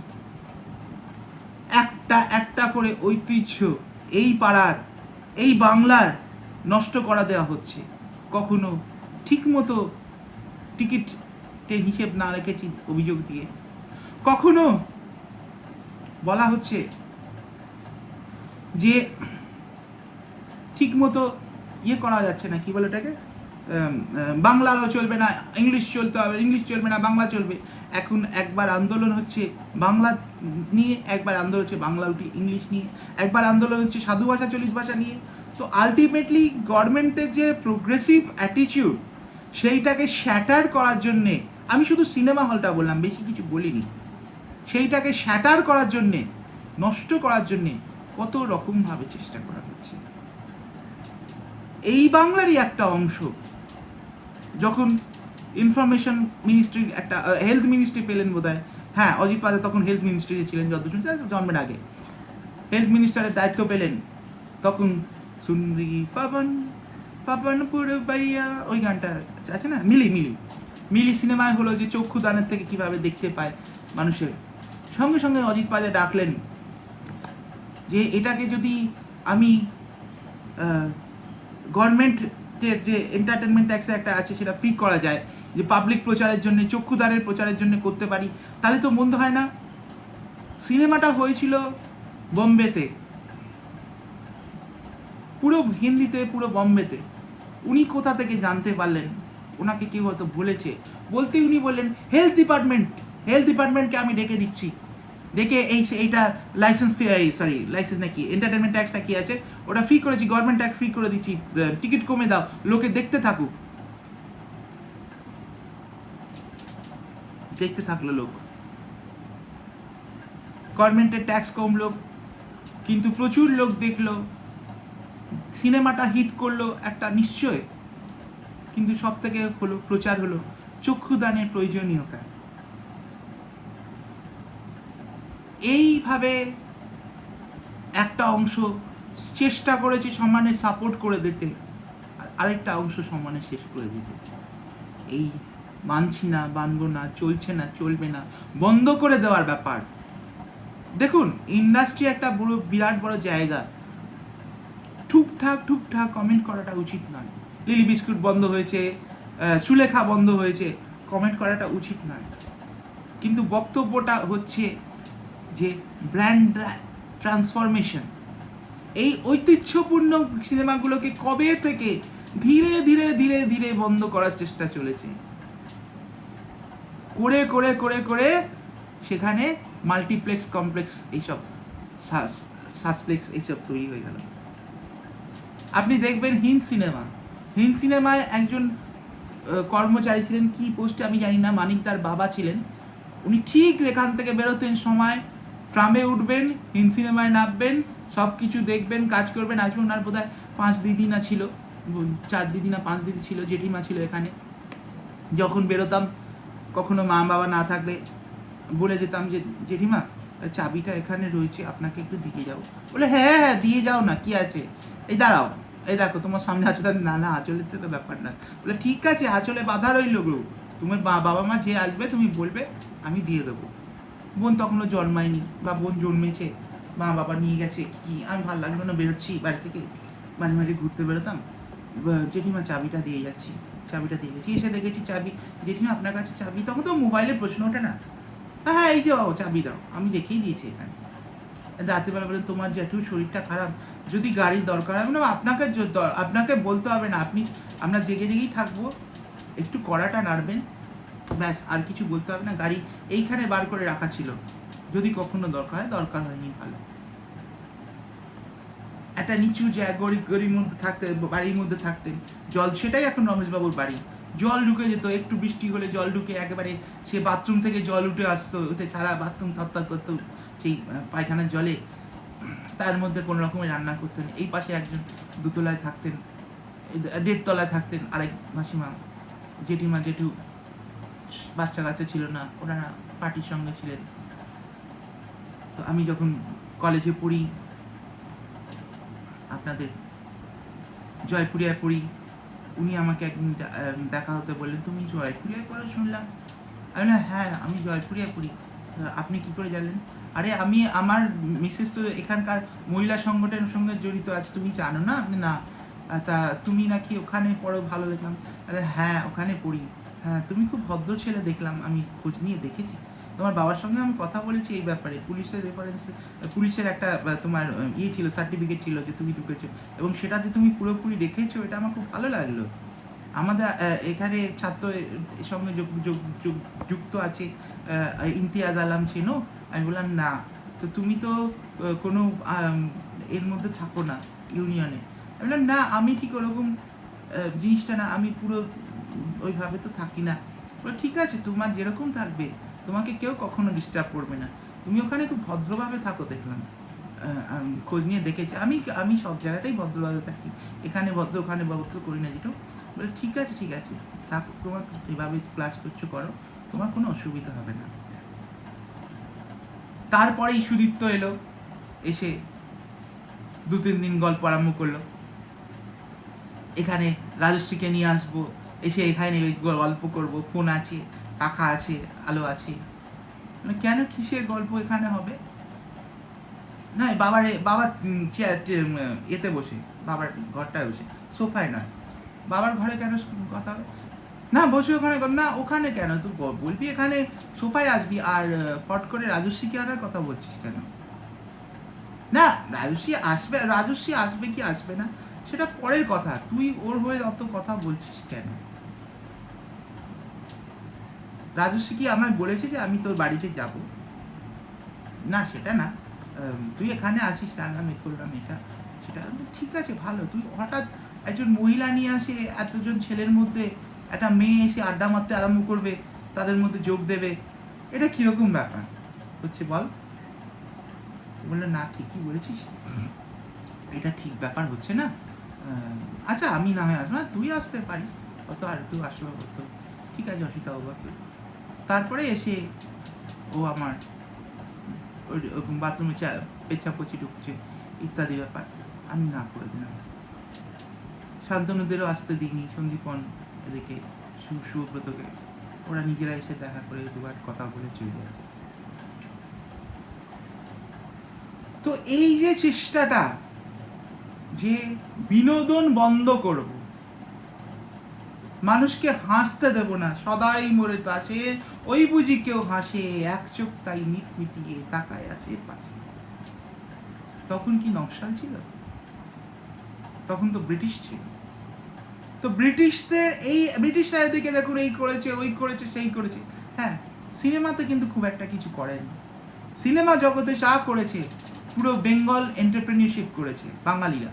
S1: একটা করে ঐতিহ্য এই পাড়ার, এই বাংলার নষ্ট করা দেওয়া হচ্ছে। কখনো ঠিক মতো টিকিটের হিসেব না রেখেছি অভিযোগ দিয়ে, কখনো বলা হচ্ছে যে ঠিক মতো করা যাচ্ছে না, কি বলে ওটাকে, বাংলাও চলবে না, ইংলিশ চলতে হবে, ইংলিশ চলবে না, বাংলা চলবে। এখন একবার আন্দোলন হচ্ছে বাংলা নিয়ে, একবার আন্দোলন হচ্ছে বাংলা উঠি ইংলিশ নিয়ে, একবার আন্দোলন হচ্ছে সাধু ভাষা চলিত ভাষা নিয়ে। তো আলটিমেটলি গভর্নমেন্টের যে প্রোগ্রেসিভ অ্যাটিটিউড, সেইটাকে শ্যাটার করার জন্যে, আমি শুধু সিনেমা হলটা বললাম, বেশি কিছু বলিনি, সেইটাকে শ্যাটার করার জন্যে, নষ্ট করার জন্যে কত রকমভাবে চেষ্টা করা হচ্ছে। এই বাংলারই একটা অংশ যখন ইনফরমেশন মিনিস্ট্রি একটা হেলথ মিনিস্ট্রি পেলেন বোধহয়, হ্যাঁ অজিত পাল তখন হেলথ মিনিস্ট্রি ছিলেন যত শুনতে, জন্মের আগে হেলথ মিনিস্টারের দায়িত্ব পেলেন, তখন সুন্দরী পাবন পাবন পুরবাইয়া ওই গানটা আছে না, মিলি মিলি মিলি সিনেমায় হলো যে চক্ষু দানের থেকে কিভাবে দেখতে পায় মানুষের, সঙ্গে সঙ্গে অজিত পালে ডাকলেন যে এটাকে যদি আমি গভর্নমেন্টের যে এন্টারটেনমেন্ট ট্যাক্স একটা আছে সেটা ফ্রি করা যায়, যে পাবলিক প্রচারের জন্য চক্ষুদানের প্রচারের জন্য করতে পারি, তাহলে তো মন্দ হয় না। সিনেমাটা হয়েছিল বোম্বেতে, পুরো হিন্দিতে, পুরো বম্বেতে। উনি কোথা থেকে জানতে পারলেন? ওনাকে কেউ হয়তো বলেছে, বলতেই উনি বললেন হেলথ ডিপার্টমেন্টকে আমি ডেকে দিচ্ছি, ডেকে এইটা লাইসেন্স লাইসেন্স নাকি এন্টারটেনমেন্ট ট্যাক্সটা কি আছে ওটা ফ্রি করেছি, গভর্নমেন্ট ট্যাক্স ফ্রি করে দিচ্ছি, টিকিট কমে দাও, লোকে দেখতে থাকুক। দেখতে থাকলো লোক, গভর্নমেন্টের ট্যাক্স কমলো, কিন্তু প্রচুর লোক দেখলো, সিনেমাটা হিট করলো একটা নিশ্চয়, কিন্তু সব থেকে হলো প্রচার হলো চক্ষুদানের প্রয়োজনীয়তা। এইভাবে একটা অংশ চেষ্টা করেছে সমানে সাপোর্ট করে দিতে, আর আরেকটা অংশ সমানে শেষ করে দিতে। এই মানছি না, মানবো না, চলছে না, চলবে না, বন্ধ করে দেওয়ার ব্যাপার। দেখুন ইন্ডাস্ট্রি একটা বড় বিরাট বড় জায়গা, ঠুকঠাক কমেন্ট করাটা উচিত নয়। লিলি বিস্কুট বন্ধ হয়েছে, সুলেখা বন্ধ হয়েছে, কমেন্ট করাটা উচিত নয়, কিন্তু বক্তব্যটা হচ্ছে যে ব্র্যান্ড ট্রান্সফরমেশন। এই ঐতিহ্যপূর্ণ সিনেমাগুলোকে কবে থেকে ধীরে ধীরে ধীরে ধীরে বন্ধ করার চেষ্টা চলেছে, করে করে করে করে সেখানে মাল্টিপ্লেক্স কমপ্লেক্স এইসব সাসপ্লেক্স এইসব তৈরি হয়ে গেল। আপনি দেখবেন হিন্দ সিনেমায় একজন কর্মচারী ছিলেন, কি পোস্টে আমি জানি না, মানিক তার বাবা ছিলেন। উনি ঠিক এখান থেকে বেরোতেন সময়, ট্রামে উঠবেন, হিন্দ সিনেমায় নামবেন, সব কিছু দেখবেন, কাজ করবেন, আসবেন। ওনার বোধ হয় 5 দিদি না ছিল, 4 দিদি না 5 দিদি ছিল, জেঠিমা ছিল এখানে। যখন বেরোতাম কখনো মা বাবা না থাকলে বলে যেতাম যে জেঠিমা চাবিটা এখানে রয়েছে, আপনাকে একটু দিয়ে যাও। বলে হ্যাঁ হ্যাঁ দিয়ে যাও না, কি আছে, এই দাঁড়াও, এই দেখো তোমার সামনে আঁচলে, না না আঁচলের তো ব্যাপার না। বলে ঠিক আছে আঁচলে বাধা রইল গো, তোমার বাবা মা যে আসবে তুমি বলবে, আমি দিয়ে দেবো। বোন তখনও জন্মায়নি, বা বোন জন্মেছে, মা বাবা নিয়ে গেছে, কি আমি ভালো লাগলো না, বেরোচ্ছি বাড়ি থেকে, মাঝে মাঝে ঘুরতে বেরোতাম, জেঠিমা চাবিটা দিয়ে যাচ্ছি, চাবিটা দিয়ে গেছি, এসে দেখেছি চাবি, জেঠিমা আপনার কাছে চাবি, তখন তো মোবাইলের প্রশ্ন ওঠে না, হ্যাঁ এই যে চাবি দাও, আমি রেখেই দিয়েছি এখানে। রাত্রিবেলা বলে তোমার জেঠুর শরীরটা খারাপ, যদি গাড়ির দরকার হবে না আপনাকে বলতে হবে না, আমরা জেগে জেগেই থাকবো, একটু কড়াটা নাড়বেন, ব্যাস, আর কিছু বলতে হবে না, গাড়ি এইখানে বার করে রাখা ছিল, যদি কখনো দরকার হয়নি, ভালো। একটা নিচু গড়ির মধ্যে থাকতেন, বাড়ির মধ্যে থাকতেন, জল, সেটাই এখন রমেশবাবুর বাড়ি, জল ঢুকে যেত, একটু বৃষ্টি হলে জল ঢুকে একেবারে সে বাথরুম থেকে জল উঠে আসতো, ওতে সারা বাথরুম থরথর করতো সেই পায়খানার জলে, তার মধ্যে কোনো রকমের রান্না করতেন। এই পাশে একজন দুতলায় থাকতেন, 1.5 তলায় থাকতেন আরেক মাসিমা, জেঠিমা জেঠু, বাচ্চা কাচ্চা ছিল না, ওনারা পার্টির সঙ্গে ছিলেন। তো আমি যখন কলেজে পড়ি, আপনাদের জয়পুরিয়ায় পড়ি, উনি আমাকে একদিন দেখা হতে বললেন, তুমি জয়পুরিয়ায় পড়ো শুনলাম। আমি না হ্যাঁ আমি জয়পুরিয়ায় পড়ি। আপনি কি করে জানলেন? আরে আমার মিসেস তো এখানকার মহিলা সংগঠনের সঙ্গে জড়িত আছে, তুমি জানো না? আপনি না, তা তুমি নাকি ওখানে পড়ো, ভালো দেখলাম। আরে হ্যাঁ ওখানে পড়ি। হ্যাঁ তুমি খুব ভদ্র ছেলে দেখলাম, আমি খোঁজ নিয়ে দেখেছি, তোমার বাবার সঙ্গে আমি কথা বলেছি এই ব্যাপারে, পুলিশের রেফারেন্সে, পুলিশের একটা তোমার ছিল, সার্টিফিকেট ছিল যে তুমি ঢুকেছো, এবং সেটা যে তুমি পুরোপুরি রেখেছো, এটা আমার খুব ভালো লাগলো। আমাদের এখানে ছাত্র সঙ্গে যুক্ত আছে ইমতিয়াজ আলম ছিল। আমি বললাম না, তো তুমি তো কোনো এর মধ্যে থাকো না, ইউনিয়নে। আমি বললাম না, আমি ঠিক ওরকম জিনিসটা না, আমি পুরো ওইভাবে তো থাকি না। বলে ঠিক আছে, তোমার যেরকম থাকবে, তোমাকে কেউ কখনো ডিস্টার্ব করবে না, তুমি ওখানে খুব ভদ্রভাবে থাকো দেখলাম। খোঁজ নিয়ে দেখেছি, আমি সব জায়গাতেই ভদ্রভাবে থাকি, এখানে ভদ্র ওখানে ভদ্র করি না যেটু। বলে ঠিক আছে থাক, তোমার এভাবে ক্লাস করছো করো, তোমার কোনো অসুবিধা হবে না। তারপরেই সুদীপ্ত এলো, এসে 2-3 দিন গল্প আরম্ভ করলো, এখানে রাজশ্রীকে নিয়ে আসবো, এসে এখানে গল্প করব, ফোন আছে, পাখা আছে, আলো আছে। মানে কেন, কিসের গল্প এখানে হবে? না বাবা এতে বসে, বাবার ঘরটায় বসে, সোফায় নয়, বাবার ঘরে কেন কথা হবে? না বসে ওখানে না, ওখানে কেন তুই বলবি, এখানে সোফায় আসবি, আর ফট করে রাজস্বীকে আনার কথা বলছিস কেন? না রাজস্বী আসবে কি আসবে না সেটা পরের কথা, তুই ওর হয়ে অত কথা বলছিস কেন? রাজস্বী কি আমায় বলেছে যে আমি তোর বাড়িতে যাব? না সেটা না, তুই এখানে আছিস, আমি করলাম এটা সেটা, ঠিক আছে ভালো, তুই হঠাৎ একজন মহিলা নিয়ে আসে, এতজন ছেলের মধ্যে একটা মেয়ে এসে আড্ডা মারতে আরম্ভ করবে, তাদের মধ্যে যোগ দেবে, এটা কিরকম ব্যাপার হচ্ছে বল? বললো না ঠিকই বলেছিস, এটা ঠিক ব্যাপার হচ্ছে না। আচ্ছা আমি না হয় আসবো, তুই আসতে পারিস, কত আর একটু আসলো হতো, ঠিক আছে অসুবিধা হবে। তারপরে এসে ও আমার ওই বাথরুমে পেছাপচি ঢুকছে ইত্যাদি ব্যাপার, আমি না করে দিলাম। শান্তনুদেরও আসতে দিইনি, সন্দীপন এদিকে সুব্রতকে, ওরা নিজেরা এসে দেখা করে দুবার কথা বলে চলে গেছে। তো এই যে চেষ্টাটা যে বিনোদন বন্ধ করব, মানুষকে হাসতে দেব না, সদাই মরে পাশে ওই বুঝি কেউ হাসে, এক চোখ তাই মিট মিটিয়ে তাকায় আছে পাশে। তখন কি নকশাল ছিল? তখন তো ব্রিটিশ ছিল। তো ব্রিটিশরা এদিকে দেখুন এই করেছে ওই করেছে সেই করেছে, হ্যাঁ সিনেমাতে কিন্তু খুব একটা কিছু করেনি। সিনেমা জগতে যা করেছে পুরো বেঙ্গল এন্টারপ্রেনিয়রশিপ করেছে বাঙালিরা।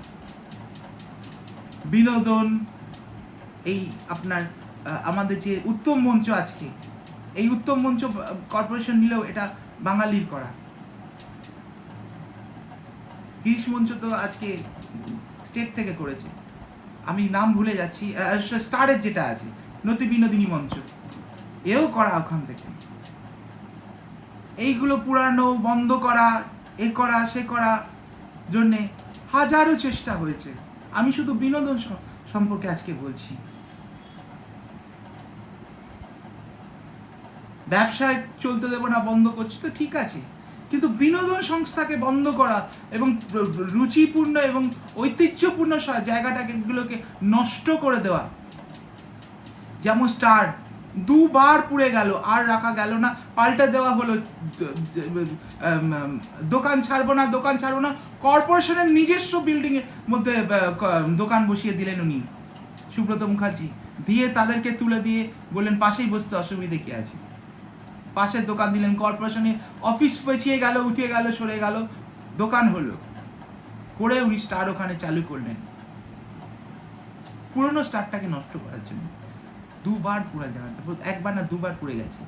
S1: বিনোদন, এই আপনার আমাদের যে উত্তম মঞ্চ, আজকে এই উত্তম মঞ্চ কর্পোরেশন নিলেও এটা বাঙালির করা। গিরিশ মঞ্চ তো আজকে স্টেট থেকে করেছে, আমি নাম ভুলে যাচ্ছি, স্টারের যেটা আছে নতি বিনোদিনী মঞ্চ, এও করা ওখান থেকে। এইগুলো পুরানো বন্ধ করা, এ করা সে করা জন্যে হাজারো চেষ্টা হয়েছে। আমি শুধু বিনোদন সম্পর্কে আজকে বলছি। ব্যবসায় চলতে দেবো না, বন্ধ করছি তো ঠিক আছে, কিন্তু বিনোদন সংস্থাকে বন্ধ করা এবং রুচিপূর্ণ এবং ঐতিহ্যপূর্ণ জায়গাটাকে নষ্ট করে দেওয়া, যেমন স্টার 2 বার পুড়ে গেল, আর রাখা গেল না, পাল্টে দেওয়া হলো, দোকান ছাড়বো না, কর্পোরেশনের নিজস্ব বিল্ডিং এর মধ্যে দোকান বসিয়ে দিলেন উনি, সুব্রত মুখার্জি, দিয়ে তাদেরকে তুলে দিয়ে বললেন পাশেই বসতে, অসুবিধে কি আছে, পাশের দোকান দিলেন। কর্পোরেশনের অফিস পেছিয়ে গেল, উঠে গেল, সরে গেল, দোকান হলো, করে উনি স্টার ওখানে চালু করলেন পুরনো স্টারটাকে নষ্ট করার জন্য। 2 বার পুড়ে যাওয়া, একবার না 2 বার পুড়ে গেছে।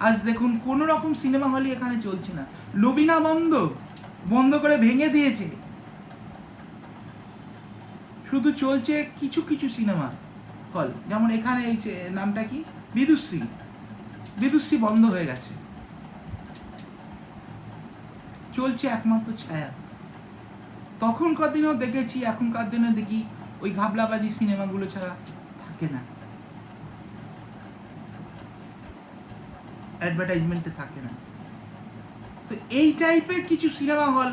S1: আজ দেখুন কোন রকম সিনেমা হলই এখানে চলছে না, লবিনা বন্ধ করে ভেঙে দিয়েছে, শুধু চলছে কিছু কিছু সিনেমা হল, যেমন এখানে এই নামটা কি, বিদুশ্রী বন্ধ হয়ে গেছে, চলছে একমাত্র ছায়া। তখনকার দিনেও দেখেছি, এখনকার দিনে দেখি ওই ঘাবলাবাজি সিনেমাগুলো ছাড়া থাকে না, অ্যাডভার্টাইজমেন্টে থাকে না। তো এই টাইপের কিছু সিনেমা হল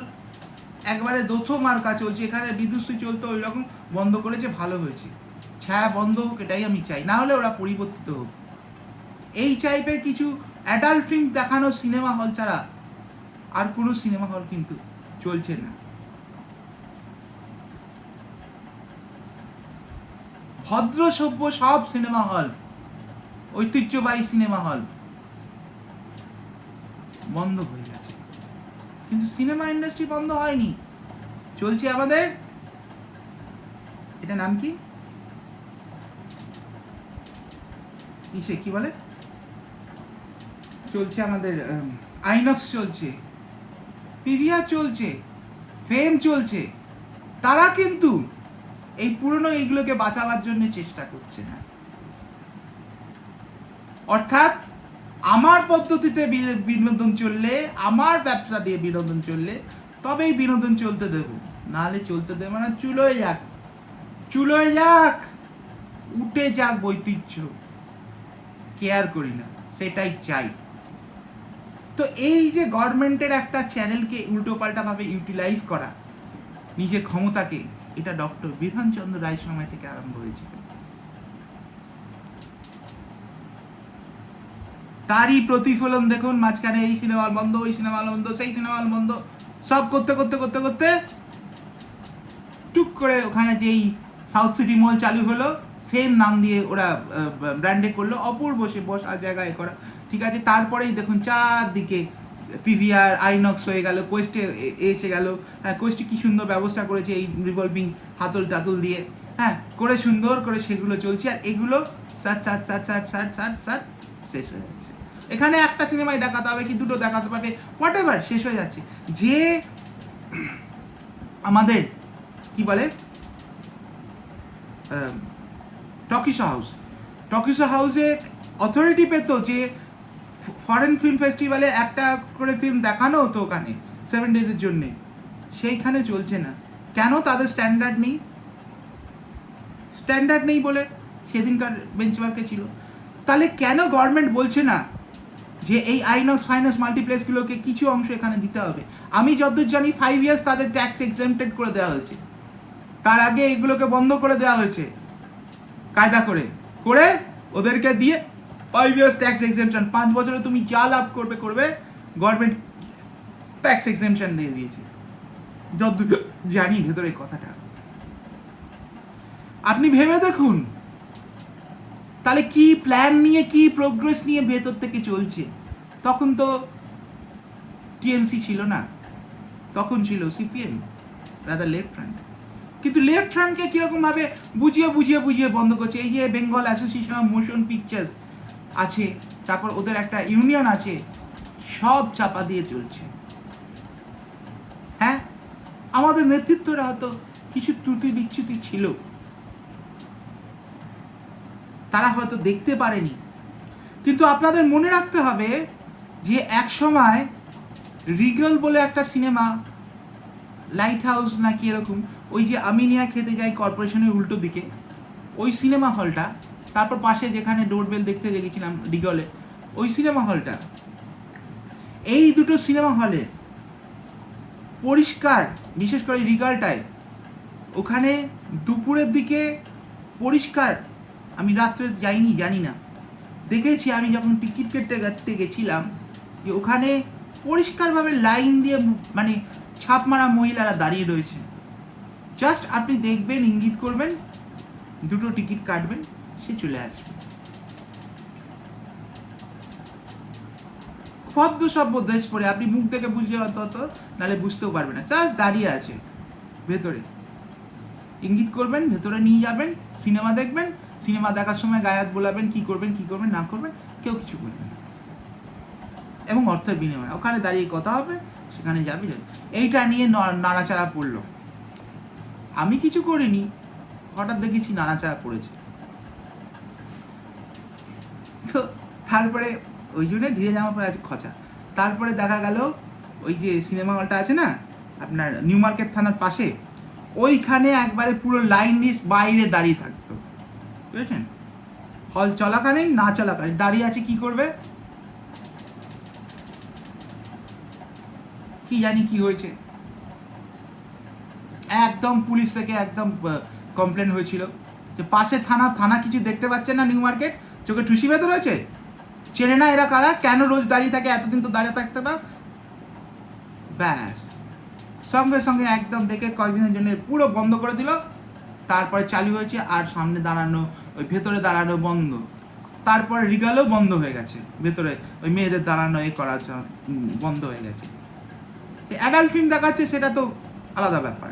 S1: একবারে দোথো মার্কা চলছে, এখানে বিদুশ্রী চলতো ওই রকম বন্ধ করেছে, ভালো হয়েছে, ছায়া বন্ধ হোক এটাই আমি চাই, না হলে ওরা পরিবর্তিত হোক। এই টাইপের কিছু অ্যাডাল্ট ফিল্ম দেখানো সিনেমা হল ছাড়া আর কোনো সিনেমা হল কিন্তু চলছে না। ভদ্র সভ্য সব সিনেমা হল, ঐতিহ্যবাহী সিনেমা হল বন্ধ হয়ে গেছে, কিন্তু সিনেমা ইন্ডাস্ট্রি বন্ধ হয়নি, চলছে আমাদের, এটা নাম কি, ইসে কি বলে, চলছে আমাদের আইনক্স চলছে, পিভিআর চলছে, ফেম চলছে, তারা কিন্তু এই পুরনো এইগুলোকে বাঁচাবার জন্য চেষ্টা করছে না। অর্থাৎ আমার পদ্ধতিতে বিনোদন চললে, আমার ব্যবসা দিয়ে বিনোদন চললে তবেই বিনোদন চলতে দেব, নাহলে চলতে দেব না। চুলোয় যাক, চুলোয় যাক, উঠে যাক ঐতিহ্য, কেয়ার করি না, সেটাই চাই। তো এই যে গভর্নমেন্টের একটা চ্যানেলকে উল্টোপাল্টা ভাবে ইউটিলাইজ করা নিজের ক্ষমতাকে, এটা ডক্টর বিধানচন্দ্র রায় সময় থেকে আরম্ভ হয়েছিল। তারই প্রতিফলন দেখুন, মাঝখানে এই সিনেমা হল বন্ধ, ওই সিনেমা হল বন্ধ, সেই সিনেমা হল বন্ধ, সব করতে করতে করতে করতে টুক করে ওখানে যেই সাউথ সিটি মল চালু হলো, ফেম নাম দিয়ে ওরা ব্র্যান্ডে করলো, অপূর্ব সে বসার জায়গায় করা, ঠিক আছে। তারপরেই দেখুন চারদিকে পিভিআর, আইনক্স হয়ে গেল, কোয়েস্টে এসে গেল। হ্যাঁ, কোয়েস্টে কি সুন্দর ব্যবস্থা করেছে এই রিভলভিং হাতল টাতল দিয়ে, হ্যাঁ, করে সুন্দর করে সেগুলো চলছে। আর এগুলো সাট সাট সাট সাট সাট সাট সাট শেষ হয়ে যাচ্ছে। এখানে একটা সিনেমায় দেখাতে হবে কি দুটো দেখাতে পারবে, হোয়াট এভার, শেষ হয়ে যাচ্ছে। যে আমাদের কি বলে টকিশো হাউস, টকিশো হাউসে অথরিটি পেত যে ফরেন ফিল্ম ফেস্টিভ্যালে একটা করে ফিল্ম দেখানো হতো ওখানে 7 ডেজের জন্যে, সেইখানে চলছে না। কেন? তাদের স্ট্যান্ডার্ড নেই। স্ট্যান্ডার্ড নেই বলে সেদিনকার বেঞ্চমার্কে ছিল। তাহলে কেন গভর্নমেন্ট বলছে না যে এই আইনক্স ফাইনক্স মাল্টিপ্লেক্সগুলোকে কিছু অংশ এখানে দিতে হবে? আমি যতদূর জানি 5 ইয়ার্স তাদের ট্যাক্স এক্সেম্পটেড করে দেওয়া হয়েছে, তার আগে এগুলোকে বন্ধ করে দেওয়া হয়েছে কায়দা করে করে ওদেরকে দিয়ে 5 ইয়ার্স ট্যাক্স এক্সেম্পশন, 5 বছরে তুমি যা লাভ করবে করবে, গভর্নমেন্ট ট্যাক্স এক্সেম্পশন দিয়ে দিয়েছে, যতদূর জানি ভেতরে কথাটা। আপনি ভেবে দেখুন তাহলে কি প্ল্যান নিয়ে, কি প্রোগ্রেস নিয়ে ভেতর থেকে চলছে। তখন তো টিএমসি ছিল না, তখন ছিল সিপিএম, রাদার লেফট ফ্রন্ট। কিন্তু লেফট ফ্রন্টকে কিরকম ভাবে বুঝিয়ে বুঝিয়ে বুঝিয়ে বন্ধ করছে। এই যে Bengal association of motion pictures আছে, তারপর ওদের একটা ইউনিয়ন আছে, সব চাপা দিয়ে চলছে। হ্যাঁ, আমাদের নেতৃত্বরা হয়তো কিছু ত্রুটি বিচ্যুতি ছিল, তারা হয়তো দেখতে পারেনি। কিন্তু আপনাদের মনে রাখতে হবে যে এক সময় রিগল বলে একটা সিনেমা, লাইট হাউস নাকি এরকম, ওই যে আমিনিয়া খেতে যাই কর্পোরেশনের উল্টো দিকে ওই সিনেমা হলটা, তারপর পাশে যেখানে ডোরবেল দেখতে গেছিলাম রিগলে, ওই সিনেমা হলটা, এই দুটো সিনেমা হলে পরিষ্কার, বিশেষ করে রিগালটায় ওখানে দুপুরের দিকে পরিষ্কার, আমি রাত্রে যাইনি জানি না, দেখেছি আমি যখন টিকিট কেটে গেছিলাম যে ওখানে পরিষ্কারভাবে লাইন দিয়ে মানে ছাপ মারা মহিলারা দাঁড়িয়ে রয়েছে। জাস্ট আপনি দেখবেন, ইঙ্গিত করবেন, দুটো টিকিট কাটবেন, সে চলে আসবে। ভদ্র সভ্য ড্রেস পরে, আপনি মুখ দেখে বুঝলে অত নাহলে বুঝতেও পারবেন না, জাস্ট দাঁড়িয়ে আছে ভেতরে, ইঙ্গিত করবেন, ভেতরে নিয়ে যাবেন, সিনেমা দেখবেন, সিনেমা দেখার সময় গায়ে হাত বোলাবেন, কি করবেন না করবেন, কেউ কিছু করবেন না, এবং অর্থের বিনিময়ে ওখানে দাঁড়িয়ে কথা হবে, সেখানে যাবি। এইটা নিয়ে নাড়াচাড়া পড়লো, আমি কিছু করিনি, হঠাৎ দেখেছি নাড়াচাড়া পড়েছে। তো তারপরে ওই জন্য ধীরে জামা পরে আছে খচা। তারপরে দেখা গেল ওই যে সিনেমা হলটা আছে না আপনার নিউ মার্কেট থানার পাশে, ওইখানে একবারে পুরো লাইন দিয়ে বাইরে দাঁড়িয়ে থাকতো, বুঝেছেন? হল চলাকালীন না চলাকালীন দাঁড়িয়ে আছে, কি করবে কি জানি কি হয়েছে, একদম পুলিশ থেকে একদম কমপ্লেন হয়েছিল যে পাশে থানা কিছু দেখতে পাচ্ছেন না, নিউ মার্কেট, চোখে ঠুসি বেঁধে রয়েছে, চেনে না এরা কারা, কেন রোজ দাঁড়িয়ে থাকে, এতদিন তো দাঁড়িয়ে থাকতে না। ব্যাস সঙ্গে সঙ্গে একদম দেখে কয়েকদিনের জন্য পুরো বন্ধ করে দিল। তারপরে চালু হয়েছে, আর সামনে দাঁড়ানো, ওই ভেতরে দাঁড়ানো বন্ধ। তারপরে রিগালও বন্ধ হয়ে গেছে, ভেতরে ওই মেয়েদের দাঁড়ানো এ করার বন্ধ হয়ে গেছে। সে অ্যাডাল্ট ফিল্ম দেখাচ্ছে সেটা তো আলাদা ব্যাপার,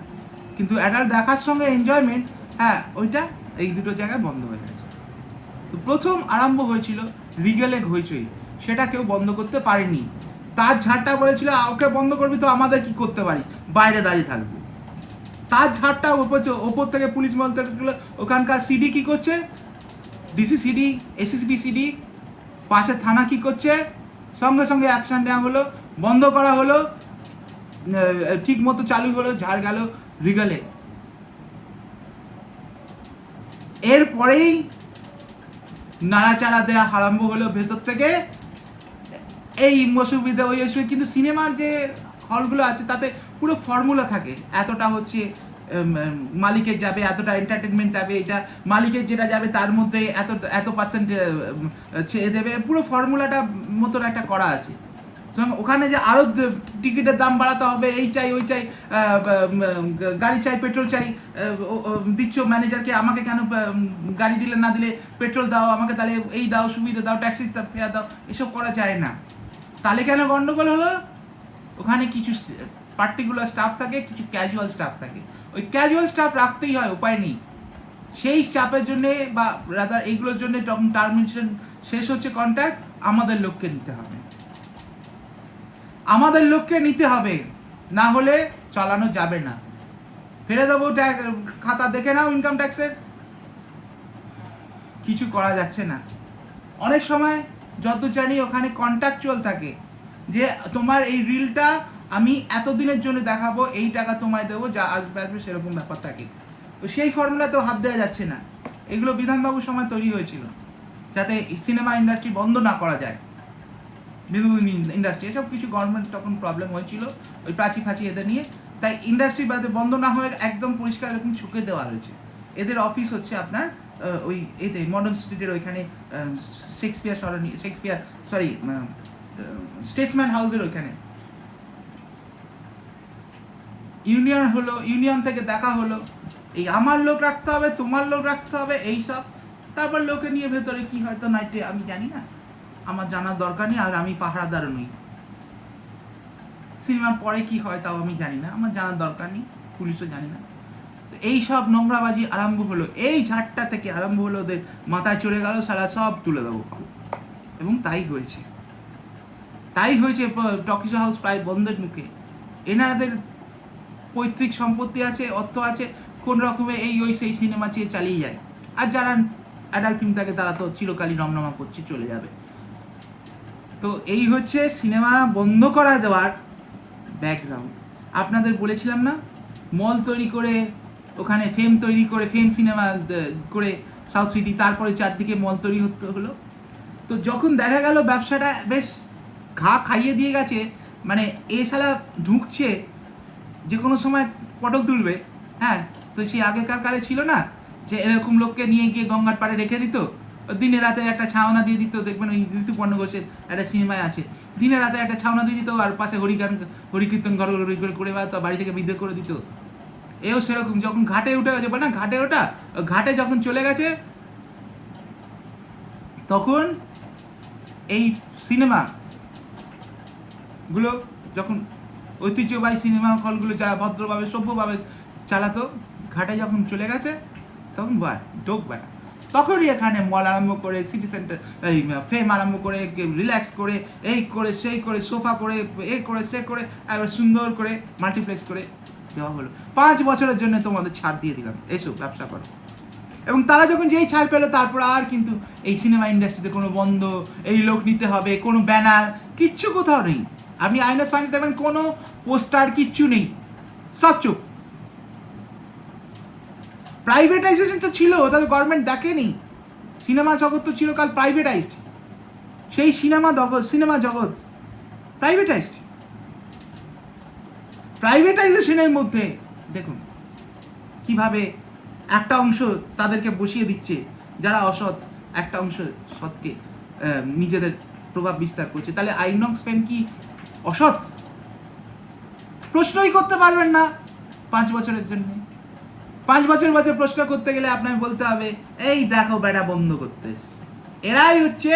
S1: কিন্তু অ্যাডাল্ট দেখার সঙ্গে এনজয়মেন্ট, হ্যাঁ ওইটা এই দুটো জায়গায় বন্ধ হয়ে গেছে। তো প্রথম আরম্ভ হয়েছিল রিগেলে হইচই, সেটা কেউ বন্ধ করতে পারেনি। তার ঝাড়টা বলেছিল ওকে বন্ধ করবি তো আমাদের কি করতে পারি, বাইরে দাঁড়িয়ে থাকবো। তার ঝাড়টা ওপর থেকে পুলিশ বলতে গেলে ওখানকার সিডি কি করছে, ডিসি সিডি, এসএসবি সিডি, পাশে থানা কি করছে, সঙ্গে সঙ্গে অ্যাকশন নেওয়া হলো, বন্ধ করা হলো, ঠিক মতো চালু হলো, ঝাড় গেল রিগালে। এরপরেই নাড়াচাড়া দেওয়া আরম্ভ হলো ভেতর থেকে, এই অসুবিধা ওই অসুবিধা। কিন্তু সিনেমার যে হলগুলো আছে তাতে পুরো ফর্মুলা থাকে, এতটা হচ্ছে মালিকের যাবে, এতটা এন্টারটেনমেন্ট যাবে, এটা মালিকের যেটা যাবে তার মধ্যে এত পার্সেন্ট ছেড়ে দেবে, পুরো ফর্মুলাটা মতন একটা করা আছে। ওখানে যে আরো টিকিটের দাম বাড়াতে হবে, এই চাই ওই চাই, গাড়ি চাই, পেট্রোল চাই, দিচ্ছ ম্যানেজারকে, আমাকে কেন গাড়ি দিলে না দিলে পেট্রোল দাও, আমাকে তাহলে এই দাও, সুবিধা দাও, ট্যাক্সি ফেয়ার দাও, এসব করা যায় না। তাহলে কেন গন্ডগোল হলো, ওখানে কিছু পার্টিকুলার স্টাফ থাকে, কিছু ক্যাজুয়াল স্টাফ থাকে, ওই ক্যাজুয়াল স্টাফ রাখতেই হয়, উপায় নেই। সেই স্টাফের জন্য বা রাদার এইগুলোর জন্য যখন টার্মিনেশন শেষ হচ্ছে কন্ট্রাক্ট, আমাদের লোককে নিতে হবে, আমাদের লোককে নিতে হবে, না হলে চালানো যাবে না। ফেলে দেবো খাতা দেখে নাও ইনকাম ট্যাক্সের, কিছু করা যাচ্ছে না। অনেক সময় যত জানি ওখানে কন্ট্রাকচুয়াল থাকে, যে তোমার এই রিলটা আমি এতদিনের জন্য দেখাবো, এই টাকা তোমায় দেবো, যা আসবে আসবে, সেরকম ব্যাপার থাকে। তো সেই ফর্মুলাতেও হাত দেওয়া যাচ্ছে না। এগুলো বিধানবাবুর সময় তৈরি হয়েছিল যাতে সিনেমা ইন্ডাস্ট্রি বন্ধ না করা যায়, বিনোদন ইন্ডাস্ট্রি, এসব কিছু গভর্নমেন্ট তখন প্রবলেম হয়েছিল ওই প্রাচী ফাঁচি এদের নিয়ে, তাই ইন্ডাস্ট্রি বাদে বন্ধ না হয়ে একদম পরিষ্কার এরকম ছুকে দেওয়া হয়েছে। এদের অফিস হচ্ছে আপনার ওই এতে মডার্ন স্ট্রিটের ওইখানে, স্টেটসম্যান হাউসের ওইখানে। ইউনিয়ন হলো, ইউনিয়ন থেকে দেখা হলো, এই আমার লোক রাখতে হবে, তোমার লোক রাখতে হবে, এই সব। তারপর লোকে নিয়ে ভেতরে কি হয়তো নাইটে আমি জানি না, আমার জানার দরকার নেই, আর আমি পাহারাদারও নই। সিনেমার পরে কি হয় তাও আমি জানি না, আমার জানার দরকার নেই, পুলিশও জানি না। তো এই সব নোংরাবাজি আরম্ভ হলো, এই ঝাড়টা থেকে আরম্ভ হলো, ওদের মাথায় চড়ে গেল, সারা সব তুলে দেবো। এবং তাই হয়েছে, তাই হয়েছে। টকিশো হাউস প্রায় বন্ধের মুখে। এনাদের পৈতৃক সম্পত্তি আছে, অর্থ আছে, কোন রকমে এই ওই সেই সিনেমা চেয়ে চালিয়ে যায়। আর যারা অ্যাডাল্ট ফিল্ম থাকে তারা তো চিরকালই রমনামা করছে, চলে যাবে। তো এই হচ্ছে সিনেমা বন্ধ করা দেওয়ার ব্যাকগ্রাউন্ড। আপনাদের বলেছিলাম না, মল তৈরি করে ওখানে ফেম তৈরি করে, ফেম সিনেমা করে সাউথ সিটি, তারপরে চারদিকে মল তৈরি হতে হলো। তো যখন দেখা গেল ব্যবসাটা বেশ ঘা খাইয়ে দিয়ে গেছে, মানে এ শালা ঢুকছে যে কোনো সময় পটল তুলবে, হ্যাঁ, তো সেই আগেকার কালে ছিল না যে এরকম লোককে নিয়ে গিয়ে গঙ্গার পাড়ে রেখে দিত, দিনে রাতে একটা ছাওনা দিয়ে দিত। দেখবেন ওই ঋতুপর্ণ ঘোষের একটা সিনেমায় আছে, দিনে রাতে একটা ছাওনা দিয়ে দিত, আর পাশে হরিকীর্তন ঘর করে বেড়াতো, বাড়ি থেকে বিদ্রোহ করে দিত। এও সেরকম যখন ঘাটে উঠে গেছে, বলে না ঘাটে ওটা, ঘাটে যখন চলে গেছে, তখন এই সিনেমা গুলো যখন ঐতিহ্যবাহী সিনেমা হলগুলো যারা ভদ্রভাবে সভ্যভাবে চালাতো, ঘাটে যখন চলে গেছে, তখন ঢোক বেড়া, তখনই এখানে মল আরম্ভ করে, সিটি সেন্টার, এই ফেম আরম্ভ করে, রিল্যাক্স করে, এই করে সেই করে, সোফা করে, এ করে সে করে, একবার সুন্দর করে মাল্টিপ্লেক্স করে দেওয়া হলো। 5 বছরের জন্য তোমাদের ছাড় দিয়ে দিলাম, এসো ব্যবসা করো। এবং তারা যখন যেই ছাড় পেলো, তারপর আর কিন্তু এই সিনেমা ইন্ডাস্ট্রিতে কোনো বন্ধ, এই লোক নিতে হবে, কোনো ব্যানার কিচ্ছু কোথাও নেই। আপনি আইনস ফাইনে দেখবেন কোনো পোস্টার কিচ্ছু নেই, সব চুপ। প্রাইভেটাইজেশন তো ছিল, তাদের গভর্নমেন্ট দেখেনি। সিনেমা জগৎ তো চিরকাল প্রাইভেটাইজড, সেই সিনেমা জগৎ প্রাইভেটাইজড। প্রাইভেটাইজেশনের মধ্যে দেখুন কিভাবে একটা অংশ তাদেরকে বসিয়ে দিচ্ছে, যারা অসৎ, একটা অংশ সৎকে নিজেদের প্রভাব বিস্তার করছে। তাহলে আইনক্স ফেম কি অসৎ? প্রশ্নই করতে পারবেন না 5 বছরের জন্য। 5 বছর বাদে প্রশ্ন করতে গেলে আপনাকে বলতে হবে, এই দেখো বেটা বন্ধ করতে এসছে, এরাই হচ্ছে,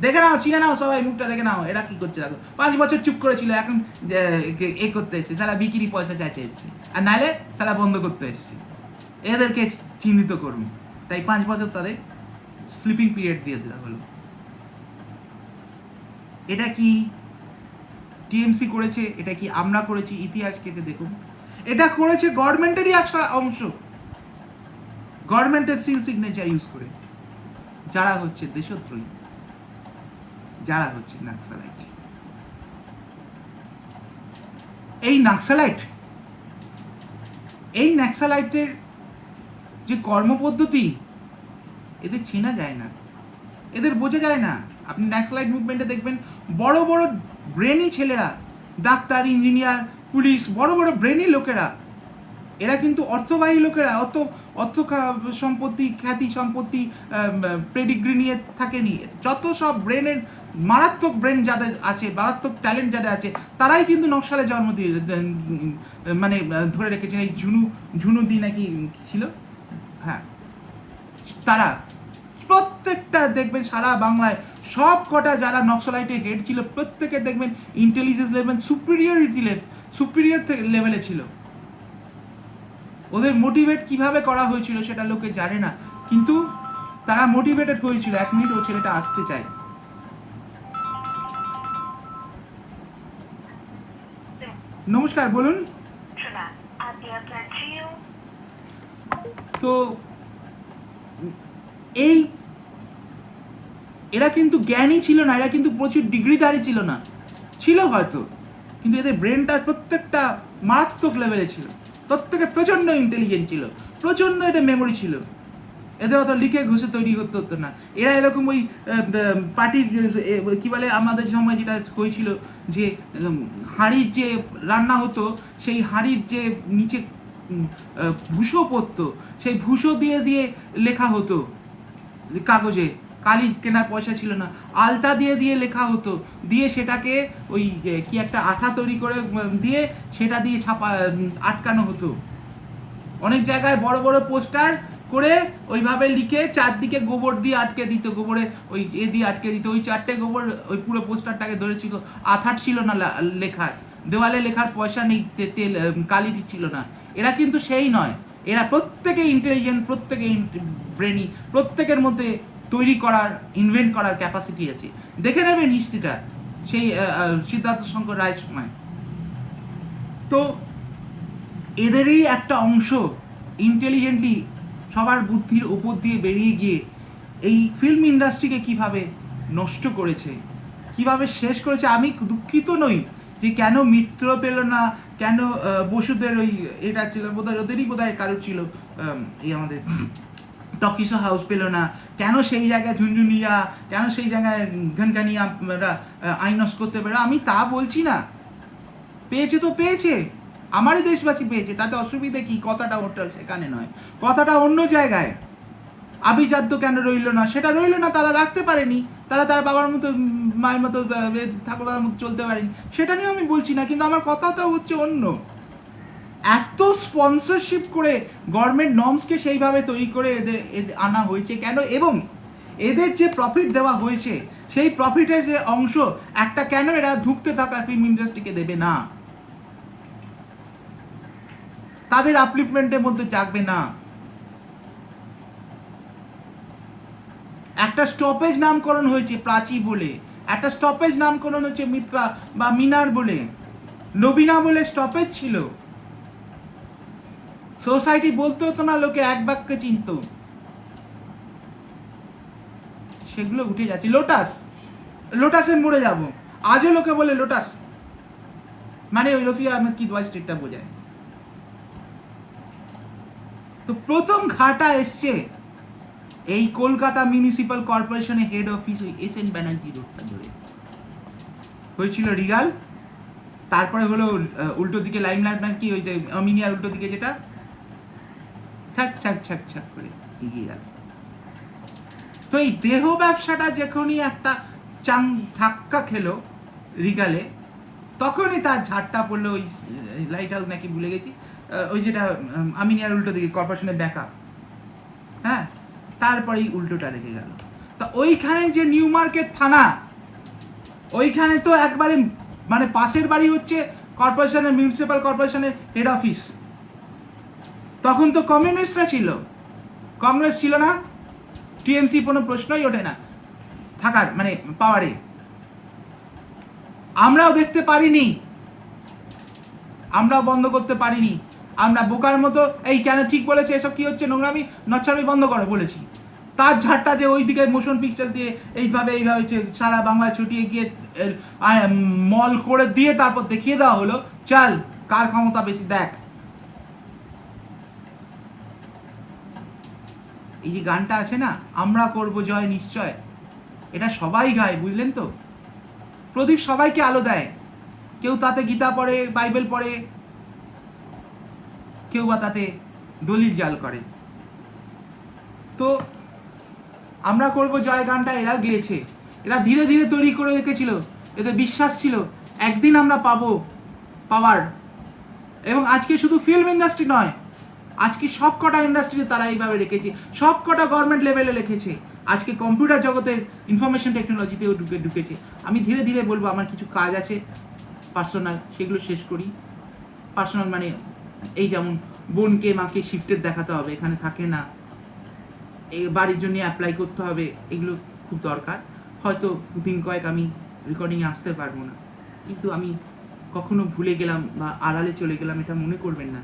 S1: দেখে নাও, চিনে নাও, সবাই মুখটা দেখে নাও, এরা কি করছে দেখো। 5 বছর চুপ করেছিল, এখন এ করতে এসছে, সারা বিক্রি পয়সা চাইতে এসছে, আর নাইলে সারা বন্ধ করতে এসছে। এদেরকে চিহ্নিত করুন। তাই 5 বছর তাদের স্লিপিং পিরিয়ড দিয়ে দেওয়া হলো। এটা কি টিএমসি করেছে, এটা কি আমরা করেছি? ইতিহাস কেটে দেখুন, এটা করেছে গভর্নমেন্টেরই একটা অংশ, গভর্নমেন্টের সিল সিগনেচার ইউজ করে, যারা হচ্ছে দেশদ্রোহী, যারা হচ্ছে নাক্সালাইট। এই নাক্সালাইটের যে কর্মপদ্ধতি এদের চেনা যায় না, এদের বোঝা যায় না। আপনি নাক্সালাইট মুভমেন্টে দেখবেন বড় বড় ব্রেনি ছেলেরা, ডাক্তার, ইঞ্জিনিয়ার, পুলিশ, বড় বড় ব্রেনি লোকেরা, এরা কিন্তু অর্থবাহী লোকেরা, অর্থ সম্পত্তি, খ্যাতি সম্পত্তি, পেডিগ্রি নিয়ে থাকেনি। যত সব ব্রেনের মারাত্মক ব্রেন যাদের আছে, মারাত্মক ট্যালেন্ট যাদের আছে, তারাই কিন্তু নকশালে জন্ম দিয়ে মানে ধরে রেখেছেন। এই ঝুনু দি নাকি ছিল, হ্যাঁ, তারা প্রত্যেকটা দেখবেন সারা বাংলায় সব কটা যারা নক্সালাইটে হেড ছিল, প্রত্যেকে দেখবেন ইন্টেলিজেন্স লেভেল সুপিরিয়র লেভেলে ছিল। ওদের মোটিভেট কিভাবে করা হয়েছিল সেটা লোকে জানে না, কিন্তু তারা মোটিভেটেড হয়েছিল। 1 মিনিট, ও ছেলেটা আসতে চায়। নমস্কার, বলুন। তো এরা কিন্তু জ্ঞানী ছিল না, এরা কিন্তু প্রচুর ডিগ্রিধারী ছিল না, ছিল হয়তো, কিন্তু এদের ব্রেনটা প্রত্যেকটা মারাত্মক লেভেলে ছিল, প্রত্যেকে প্রচণ্ড ইন্টেলিজেন্ট ছিল, প্রচণ্ড এটা মেমোরি ছিল। এদের অত লিখে ঘুষে তৈরি করতে হতো না। এরা এরকম ওই পার্টির কি বলে, আমাদের সময় যেটা হয়েছিল যে হাঁড়ির যে রান্না হতো, সেই হাঁড়ির যে নিচে ভুষো পড়তো, সেই ভুষো দিয়ে দিয়ে লেখা হতো কাগজে। কালি কেনার পয়সা ছিল না, আলতা দিয়ে দিয়ে লেখা হতো, দিয়ে সেটাকে ওই কি একটা আঠা তৈরি করে দিয়ে সেটা দিয়ে ছাপা আটকানো হতো। অনেক জায়গায় বড় বড় পোস্টার করে ওইভাবে লিখে চারদিকে গোবর দিয়ে আটকে দিত, গোবরের ওই দিয়ে আটকে দিত। ওই 4টে গোবর ওই পুরো পোস্টারটাকে ধরেছিল। আঠাট ছিল না লেখার, দেওয়ালে লেখার পয়সা নেই, তেল কালি ছিল না। এরা কিন্তু সেই নয়, এরা প্রত্যেকে ইন্টেলিজেন্ট, প্রত্যেকে ব্রেনি, প্রত্যেকের মধ্যে তৈরি করার, ইনভেন্ট করার ক্যাপাসিটি আছে। দেখে নেবেন হিস্ট্রিটা সেই সিদ্ধার্থ শঙ্কর রায়ের সময়। তো এদেরই একটা অংশ ইন্টেলিজেন্টলি সবার বুদ্ধির ওপর দিয়ে বেরিয়ে গিয়ে এই ফিল্ম ইন্ডাস্ট্রিকে কিভাবে নষ্ট করেছে, কিভাবে শেষ করেছে। আমি দুঃখিত নই যে কেন মিত্র পেল না, কেন বসুদের ওই এটা ছিল বোধহয়, ওদেরই বোধহয় কারোর ছিল এই আমাদের টকিশো হাউস পেল না, কেন সেই জায়গায় ঝুনঝুনিয়া, কেন সেই জায়গায় ঘনঘনিয়া আইনস করতে পারে, আমি তা বলছি না। পেয়েছে তো পেয়েছে, আমারই দেশবাসী পেয়েছে, তাতে অসুবিধা কি? কথাটা ওটা সেখানে নয়, কথাটা অন্য জায়গায়। আভিজাত্য কেন রইল না, সেটা রইল না, তারা রাখতে পারেনি, তারা তার বাবার মতো মায়ের মতো ঠাকুরদার মতো চলতে পারেনি, সেটা নিয়ে আমি বলছি না, কিন্তু আমার কথাটা হচ্ছে অন্য। এত স্পন্সরশিপ করে গভর্নমেন্ট নর্মসকে সেইভাবে তৈরি করে এদের আনা হয়েছে কেন? এবং এদের যে প্রফিট দেওয়া হয়েছে, সেই প্রফিটের যে অংশ একটা কেন এরা ধুঁকতে থাকা ফিল্ম ইন্ডাস্ট্রিকে দেবে না? তাদের আপলিফমেন্টের মধ্যে জাগবে না? একটা স্টপেজ নামকরণ হয়েছে প্রাচী বলে, একটা স্টপেজ নামকরণ হচ্ছে মিত্রা বা মিনার বলে, নবীনা বলে স্টপেজ ছিল। সোসাইটি বলতে হতো না, লোকে এক বাক্যে চিনত। সেগুলো উঠে যাচ্ছে। লোটাসে মরে যাব, আজও লোকে বলে লোটাস, মানে ওই রফিয়া আহমেদ কিদওয়াই স্ট্রিটটা বোঝায়। তো প্রথম ঘাটা এসছে এই কলকাতা মিউনিসিপ্যাল কর্পোরেশনের হেড অফিস ওই এস.এন. ব্যানার্জি রোডটা ধরে হয়েছিল রিগাল, তারপরে হলো উল্টো দিকে লাইমলাইট নাকি ওই যে আমিনিয়ার উল্টো দিকে, যেটা ছাক ছাক ছাক ছাক করে এগিয়ে গেল। তো এই দেহ ব্যবসাটা যখনই একটা ধাক্কা খেলো রিগালে, তখনই তার ঝাড়টা পড়লো ওই লাইট হাউস নাকি ভুলে গেছি, ওই যেটা আমিনিয়ার উল্টো দিকে কর্পোরেশনের ব্যাকআপ, হ্যাঁ, তারপরেই উল্টোটা রেখে গেল। তা ওইখানে যে নিউ মার্কেট থানা, ওইখানে তো একবারে মানে পাশের বাড়ি হচ্ছে কর্পোরেশনের, মিউনিসিপ্যাল কর্পোরেশনের হেড অফিস। তখন তো কমিউনিস্টরা ছিল, কংগ্রেস ছিল না, টিএমসি কোনো প্রশ্নই ওঠে না থাকার, মানে পাওয়ারে। আমরাও দেখতে পারিনি, আমরাও বন্ধ করতে পারিনি। আমরা বোকার মতো এই কেন ঠিক বলেছে, এসব কি হচ্ছে নোংরামি, নচ্ছামি বন্ধ করো বলেছি। তার ঝাড়টা যে ওই দিকে মোশন পিকচার দিয়ে এইভাবে সারা বাংলায় ছুটিয়ে গিয়ে মল করে দিয়ে তারপর দেখিয়ে দেওয়া হলো, চল কার ক্ষমতা বেশি দেখ। এই যে গানটা আছে না, আমরা করব জয় নিশ্চয়, এটা সবাই গায়, বুঝলেন তো। প্রদীপ সবাইকে আলো দেয়, কেউ তাতে গীতা পড়ে, বাইবেল পড়ে, কেউ বা তাতে দলিল জাল করে। তো আমরা করব জয় গানটা এরা গেয়েছে, এরা ধীরে ধীরে তৈরি করে রেখেছিল, এদের বিশ্বাস ছিল একদিন আমরা পাওয়ার। এবং আজকে শুধু ফিল্ম ইন্ডাস্ট্রি নয়, আজকে সব কটা ইন্ডাস্ট্রিতে তারা এইভাবে রেখেছে, সব কটা গভর্নমেন্ট লেভেলে রেখেছে, আজকে কম্পিউটার জগতের ইনফরমেশন টেকনোলজিতেও ঢুকেছে। আমি ধীরে ধীরে বলবো, আমার কিছু কাজ আছে পার্সোনাল, সেগুলো শেষ করি। পার্সোনাল মানে এই যেমন বোনকে মাকে শিফটেড দেখাতে হবে, এখানে থাকে না, এই বাড়ির জন্য অ্যাপ্লাই করতে হবে, এগুলো খুব দরকার। হয়তো দিন কয়েক আমি রেকর্ডিংয়ে আসতে পারবো না, কিন্তু আমি কখনো ভুলে গেলাম বা আড়ালে চলে গেলাম এটা মনে করবেন না।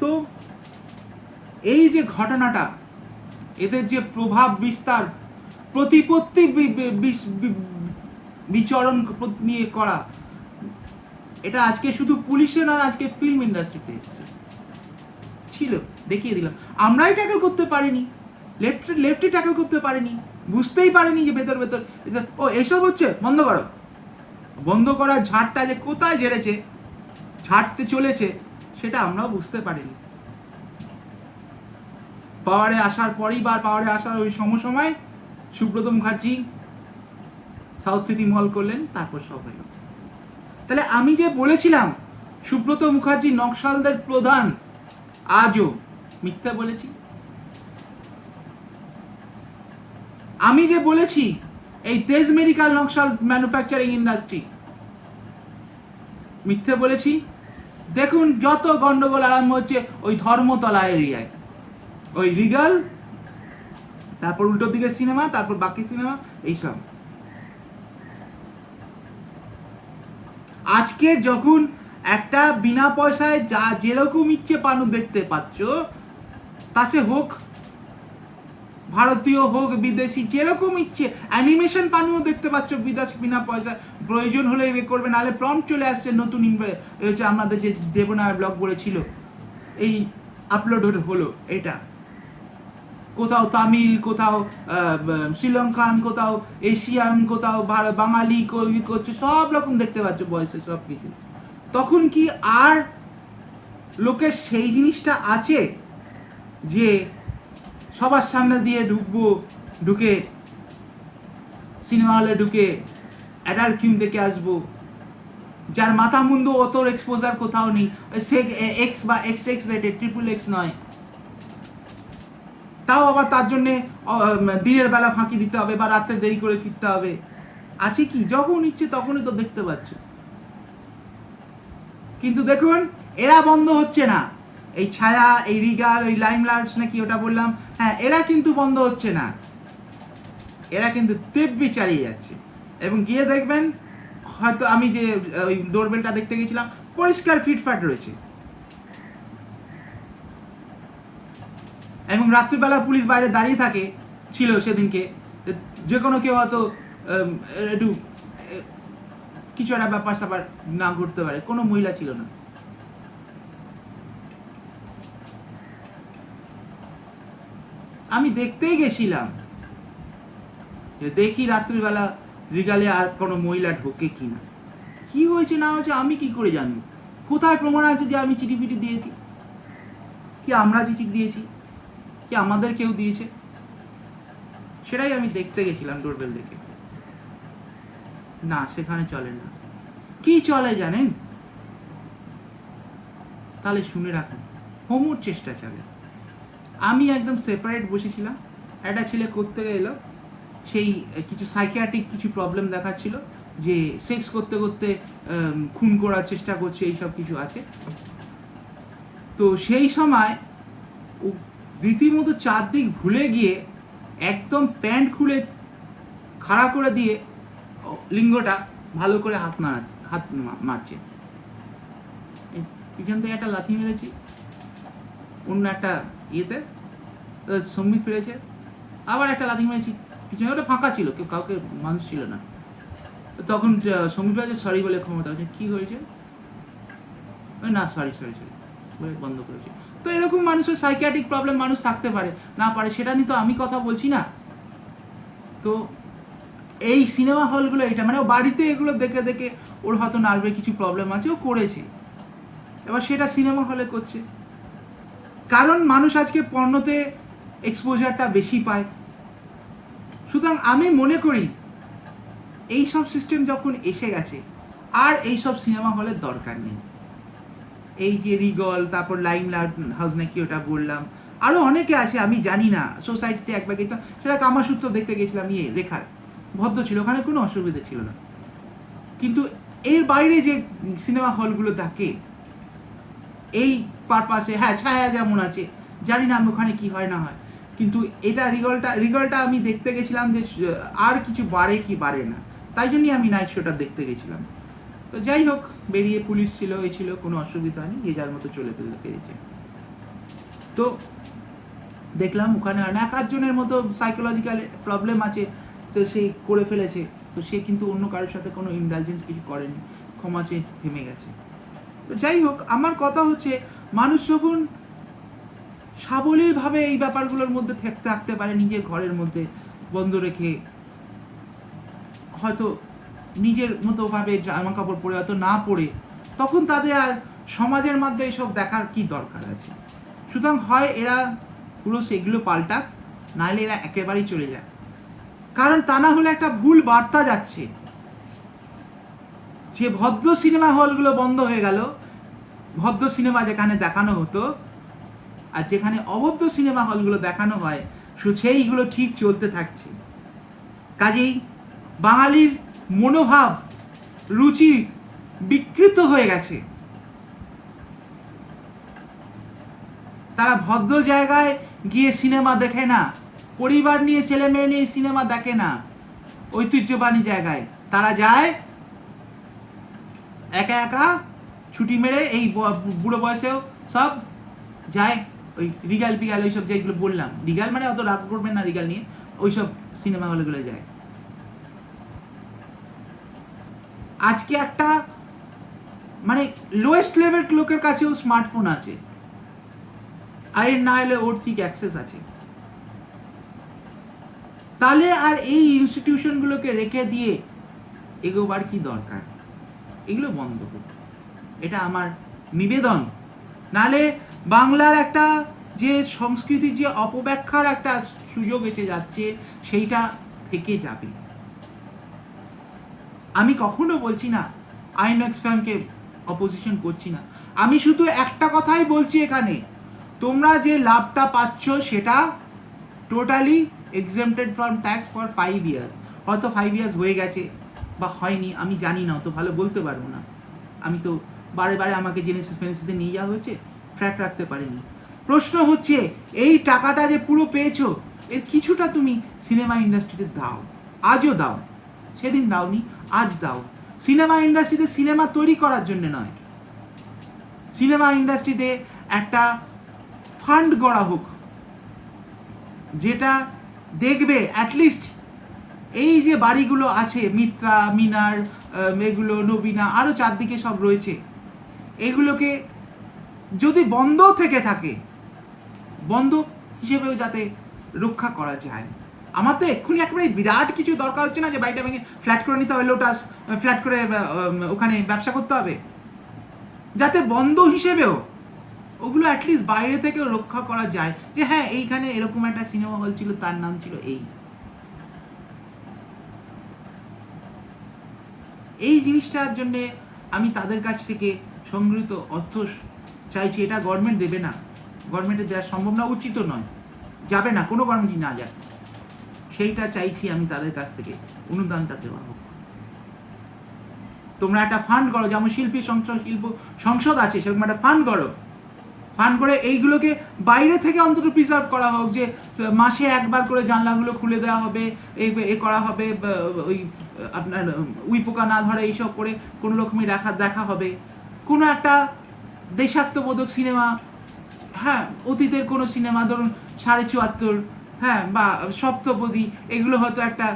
S1: তো এই যে ঘটনাটা, এদের যে প্রভাব বিস্তার, প্রতিপত্তি বিচরণ নিয়ে করা, এটা আজকে শুধু পুলিশে নয়, আজকে ফিল্ম ইন্ডাস্ট্রিতে এসেছে, ছিল, দেখিয়ে দিলাম। আমরাই ট্যাকল করতে পারিনি, লেফটি ট্যাকল করতে পারিনি, বুঝতেই পারিনি যে ভেতর ভেতর ও এসব হচ্ছে, বন্ধ করো। বন্ধ করার ঝাড়টা যে কোথায় ঝেড়েছে, ঝাড়তে চলেছে, সেটা আমরাও বুঝতে পারিনি। পাওয়ারে আসার পরেই বা পাওয়ারে আসার ওই সময় সুব্রত মুখার্জি সাউথ সিটি মল করলেন, তারপর সব হলো। তাহলে আমি যে বলেছিলাম সুব্রত মুখার্জি নকশালদের প্রধান, আজও মিথ্যা বলেছি। আমি যে বলেছি এই তেজ মেডিকেল নকশাল ম্যানুফ্যাকচারিং ইন্ডাস্ট্রি, মিথ্যে বলেছি। দেখুন যত গন্ডগোল আরম্ভ হচ্ছে ওই ধর্মতলা এরিয়ায়, ওই রিগাল, তারপর উল্টো দিকের সিনেমা, তারপর বাকি সিনেমা, এইসব। আজকে যখন একটা বিনা পয়সায় যা যেরকম ইচ্ছে পানু দেখতে পাচ্ছ, তা সে হোক ভারতীয় হোক বিদেশি, যেরকম ইচ্ছে অ্যানিমেশন পানুও দেখতে পাচ্ছ বিনা পয়সায়। প্রয়োজন হলে এ করবে, নাহলে প্রম্পট চলে আসছে নতুন হচ্ছে আমাদের যে দেবনায় ব্লগ বলেছিল, এই আপলোড হলো এটা, কোথাও তামিল, কোথাও শ্রীলঙ্কান, কোথাও এশিয়ান, কোথাও বাঙালি করছে, সব রকম দেখতে পাচ্ছ বয়সে সব কিছু। তখন কি আর লোকের সেই জিনিসটা আছে যে সবার সামনে দিয়ে ঢুকে সিনেমা হলে ঢুকে অ্যাডাল্ট ফিল্ম দেখে আসবো, যার মাথা মুন্ডু অত এক্সপোজার কোথাও নেই, এক্স বা এক্স রেটেড, XXX নয়, তাও আবার তার জন্যে দিনের বেলা ফাঁকি দিতে হবে বা রাত্রে দেরি করে ফিরতে হবে। আছে কি, যখন ইচ্ছে তখনই তো দেখতে পাচ্ছ। কিন্তু দেখুন এরা বন্ধ হচ্ছে না, এই ছায়া, এই রিগাল, ওই লাইমলাইটস নাকি ওটা বললাম, হ্যাঁ, এরা কিন্তু বন্ধ হচ্ছে না, এরা কিন্তু দিব্যি চালিয়ে যাচ্ছে। এবং গিয়ে দেখবেন, হয়তো আমি যে ওই ডোরবেলটা দেখতে গেছিলাম, পরিষ্কার ফিটফাট রয়েছে। এবং রাত্রিবেলা পুলিশ বাইরে দাঁড়িয়ে থাকে, ছিল সেদিনকে, যে কোনো কেউ হয়তো একটু কিছু একটা ব্যাপার স্যাপার না ঘটতে পারে, কোনো মহিলা ছিল না। আমি দেখতেই গেছিলাম, দেখি রাত্রিবেলা রিগালে আর কোনো মহিলা ঢোকে কিনা। কি হয়েছে না হয়েছে আমি কি করে জানবো? কোথায় প্রমাণ আছে যে আমি চিঠি ফিটি দিয়েছি, কি আমরা চিঠি দিয়েছি, কি আমাদের কেউ দিয়েছে? সেটাই আমি দেখতে গেছিলাম ডোরবেল দেখে। না, সেখানে চলে না। কি চলে জানেন? তাহলে শুনে রাখুন, হোমোর চেষ্টা চলে। আমি একদম সেপারেট বসেছিলাম, একটা ছেলে করতে এলো, সেই কিছু সাইকিয়াট্রিক কিছু প্রবলেম দেখাচ্ছিল, যে সেক্স করতে করতে খুন করার চেষ্টা করছে, এইসব কিছু আছে। তো সেই সময় ও রীতিমতো চারদিক ভুলে গিয়ে একদম প্যান্ট খুলে খাড়া করে দিয়ে লিঙ্গটা ভালো করে হাত মারছে। পিছন থেকে একটা লাথি মেরেছি অন্য একটা ইয়েতে, সম্বিত ফিরেছে, আবার একটা লাথি মেরেছি পিছনে, ওটা ফাঁকা ছিল, কেউ কাউকে মানুষ ছিল না। তখন সম্বিত ফিরেছে, সরি বলে ক্ষমতা হচ্ছে, কী হয়েছে না সরি বলে বন্ধ করেছে। তো এরকম মানুষের সাইকিয়াট্রিক প্রবলেম মানুষ থাকতে পারে, না পারে, সেটা নিয়ে তো আমি কথা বলছি না। তো এই সিনেমা হলগুলো এটা মানে ও বাড়িতে এগুলো দেখে দেখে ওর হয়তো নার্ভের কিছু প্রবলেম আছে, ও করেছে, এবার সেটা সিনেমা হলে করছে। কারণ মানুষ আজকে পর্নোতে এক্সপোজারটা বেশি পায়। সুতরাং আমি মনে করি এই সব সিস্টেম যখন এসে গেছে আর এই সব সিনেমা হলের দরকার নেই। এই যে রিগল, তারপর লাইম হাউস নাকি ওটা বললাম, আরও অনেকে আছে আমি জানি না। সোসাইটিতে একবার গেছিলাম, সেটা কামাসূত্র দেখতে গেছিলাম, রেখার ভদ্র ছিল, ওখানে কোনো অসুবিধা ছিল না। কিন্তু এর বাইরে যে সিনেমা হলগুলো থাকে এই পারপাসে, হ্যাঁ ছায়া যেমন আছে, জানি না আমি ওখানে কি হয় না হয়, কিন্তু এটা রিগলটা আমি দেখতে গেছিলাম যে আর কিছু বাড়ে কি বাড়ে না, তাই জন্যই আমি নাইট শোটা দেখতে গেছিলাম। তো যাই হোক, বেরিয়ে পুলিশ ছিল, এ ছিল, কোনো অসুবিধা নেই, যে যার মতো চলে পেরেছে। তো দেখলাম ওখানে অনেক একজনের মতো সাইকোলজিক্যাল প্রবলেম আছে, তো সেই করে ফেলেছে, তো সে কিন্তু অন্য কারোর সাথে কোনো ইন্ডালজেন্স কিছু করেনি, ক্ষমা চেয়ে থেমে গেছে। তো যাই হোক, আমার কথা হচ্ছে মানুষ যখন সাবলীলভাবে এই ব্যাপারগুলোর মধ্যে থাকতে পারে, নিজের ঘরের মধ্যে বন্ধ রেখে, হয়তো নিজের মতোভাবে জামা কাপড় পরে হয়তো না পরে, তখন তাদের আর সমাজের মধ্যে এসব দেখার কি দরকার আছে। সুতরাং হয় এরা পুরো সেগুলো পাল্টাক, নাহলে এরা একেবারেই চলে যায়। কারণ তা না হলে একটা ভুল বার্তা যাচ্ছে যে ভদ্র সিনেমা হলগুলো বন্ধ হয়ে গেল, ভদ্র সিনেমা যেখানে দেখানো হতো আর যেখানে অভদ্র সিনেমা হলগুলো দেখানো হয় সেইগুলো ঠিক চলতে থাকছে। কাজেই বাঙালির মনোভাব, রুচি বিকৃত হয়ে গেছে। তারা ভদ্র জায়গায় গিয়ে সিনেমা দেখে না, পরিবার নিয়ে ছেলে মেয়ে নিয়ে সিনেমা দেখে না, ঐতিহ্যবাহী জায়গায় তারা যায় একা একা ছুটি মেরে, এই বুড়ো বয়সেও সব যায় ওই রিগাল পিগাল ওইসব যেগুলো বললাম, রিগাল মানে অত রাগ করবেন না রিগাল নিয়ে, ওইসব সিনেমা হলগুলো যায়। আজকে একটা মানে লোয়েস্ট লেভেল লোকের কাছেও স্মার্টফোন আছে, আর না হলে ওর ঠিক অ্যাক্সেস আছে। তাহলে আর এই ইনস্টিটিউশনগুলোকে রেখে দিয়ে এগোবার কি দরকার? এগুলো বন্ধ করুন, এটা আমার নিবেদন। নালে বাংলার একটা যে সংস্কৃতির যে অপব্যাখ্যার একটা সুযোগ এসে যাচ্ছে, সেইটা থেকে যাবে। আমি কখনো বলছি না আইনক্স ফ্যামকে অপোজিশন করছি না, আমি শুধু একটা কথাই বলছি, এখানে তোমরা যে লাভটা পাচ্ছ সেটা totally exempted from tax for 5 years. হয়তো 5 ইয়ার্স হয়ে গেছে বা হয়নি, আমি জানি না, অত ভালো বলতে পারবো না। আমি তো বারে বারে আমাকে জেনেসিস ফেনেসিসে নিয়ে যাওয়া হচ্ছে, ট্র্যাক রাখতে পারিনি। প্রশ্ন হচ্ছে এই টাকাটা যে পুরো পেয়েছো, এর কিছুটা তুমি সিনেমা ইন্ডাস্ট্রিতে দাও, আজও দাও, সেদিন দাওনি, আজ দাও। সিনেমা ইন্ডাস্ট্রিতে সিনেমা তৈরি করার জন্য নয়, সিনেমা ইন্ডাস্ট্রিতে একটা ফান্ড গড়া হোক, যেটা দেখবে অ্যাটলিস্ট এই যে বাড়িগুলো আছে, মিত্রা, মিনার, এগুলো নবীনা, আরও চারদিকে সব রয়েছে, এগুলোকে যদি বন্ধ থেকে থাকে, বন্ধ হিসেবেও যাতে রক্ষা করা যায়। আমার তো এক্ষুনি একেবারে বিরাট কিছু দরকার হচ্ছে না যে বাড়িটা ভেঙে ফ্ল্যাট করে নিতে হবে, লোটাস ফ্ল্যাট করে ওখানে ব্যবসা করতে হবে, যাতে বন্ধ হিসেবেও ওগুলো অ্যাটলিস্ট বাইরে থেকেও রক্ষা করা যায়, যে হ্যাঁ এইখানে এরকম একটা সিনেমা হল ছিল, তার নাম ছিল এই জিনিসটার জন্যে আমি তাদের কাছ থেকে সংগৃহীত অর্থ চাইছি। এটা গভর্নমেন্ট দেবে না, গভর্নমেন্টের দেওয়া সম্ভব না, উচিত নয়, যাবে না, কোনো গভর্নমেন্টই না যাক, সেইটা চাইছি আমি তাদের কাছ থেকে, অনুদানটা দেওয়া হোক। তোমরা একটা ফান্ড করো, যেমন শিল্প সংসদ আছে, সেরকম একটা ফান্ড করো, ফান্ড করে এইগুলোকে বাইরে থেকে অন্তত প্রিজার্ভ করা হোক, যে মাসে একবার করে জানলাগুলো খুলে দেওয়া হবে, এ করা হবে, ওই আপনার উই পোকা না ধরে এইসব করে কোনো রকমই দেখা হবে। কোনো একটা দেশাত্মবোধক সিনেমা, হ্যাঁ, অতীতের কোনো সিনেমা, ধরুন 74.5, হ্যাঁ, বা সপ্তপদী, এগুলো হয়তো একটা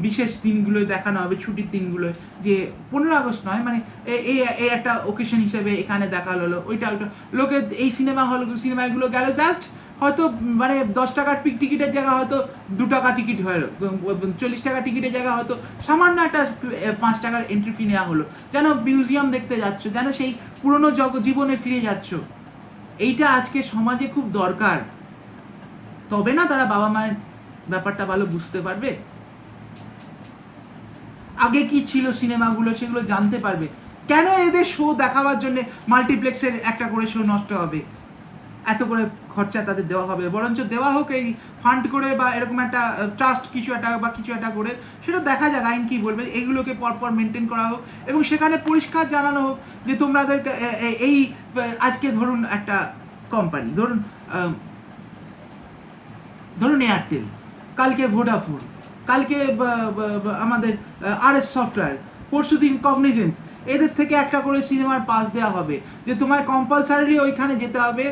S1: বিশেষ দিনগুলো দেখানো হবে, ছুটির দিনগুলো, যে 15 আগস্ট নয়, মানে এই একটা ওকেশন হিসেবে এখানে দেখানো হলো, ওইটা লোকে এই সিনেমাগুলো গেল জাস্ট হয়তো মানে 10 টাকার টিকিটের জায়গা হয়তো 2 টাকা টিকিট হলো, 40 টাকা টিকিটের জায়গা হয়তো সামান্য একটা 5 টাকার এন্ট্রি ফি নেওয়া হলো, যেন মিউজিয়াম দেখতে যাচ্ছ, যেন সেই পুরনো জীবনে ফিরে যাচ্ছ। এইটা আজকে সমাজে খুব দরকার, তবে না তারা বাবা মায়ের ব্যাপারটা ভালো বুঝতে পারবে। আগে কি ছিল সিনেমাগুলো সেগুলো জানতে পারবে। কেন এদের শো দেখাবার জন্য মাল্টিপ্লেক্সের একটা করে শো নষ্ট হবে, এত করে খরচা তাদের দেওয়া হবে? বরঞ্চ দেওয়া হোক এই ফান্ড করে, বা এরকম একটা ট্রাস্ট কিছু একটা করে, সেটা দেখা যাক আইন কি বলবে। এগুলোকে পরপর মেনটেন করা হোক, এবং সেখানে পরিষ্কার জানানো হোক যে তোমাদের এই আজকে ধরুন একটা কোম্পানি, ধরুন এয়ারটেল, কালকে ভোডাফোন, কালকে আমাদের RS সফটওয়্যার, পরশুদিন কগনিজেন্ট, এদের থেকে একটা করে সিনেমার পাস দেওয়া হবে, যে তোমার কম্পালসারি ওইখানে যেতে হবে,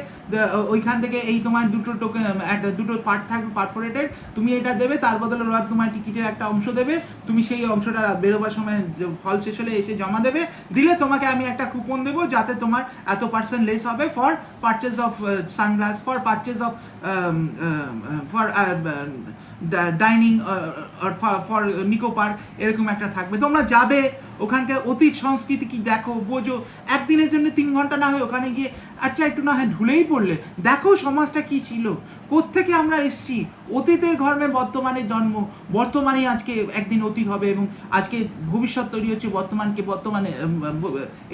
S1: ওইখান থেকে এই তোমার দুটো পার্ট থাকবে পারফোরেটেড, তুমি এটা দেবে, তার বদলে ওরা তোমার টিকিটের একটা অংশ দেবে, তুমি সেই অংশটা বেরোবার সময় ফল শেষ হলে এসে জমা দেবে, দিলে তোমাকে আমি একটা কুপন দেবো যাতে তোমার এত % লেস হবে for purchase of sunglass, for purchase of for dining, for Nicco Park, এরকম একটা থাকবে। তোমরা যাবে, ওখানকার অতীত সংস্কৃতি কি দেখো, বোঝো, একদিনের জন্য 3 ঘন্টা না হয় ওখানে গিয়ে আচ্ছা একটু না হয় ঢুলেই পড়লে, দেখো সমাজটা কি ছিল, কোত্থেকে আমরা এসেছি, অতীতের ঘর্মে বর্তমানে জন্ম, বর্তমানে আজকে একদিন অতীত হবে, এবং আজকে ভবিষ্যৎ তৈরি হচ্ছে বর্তমানে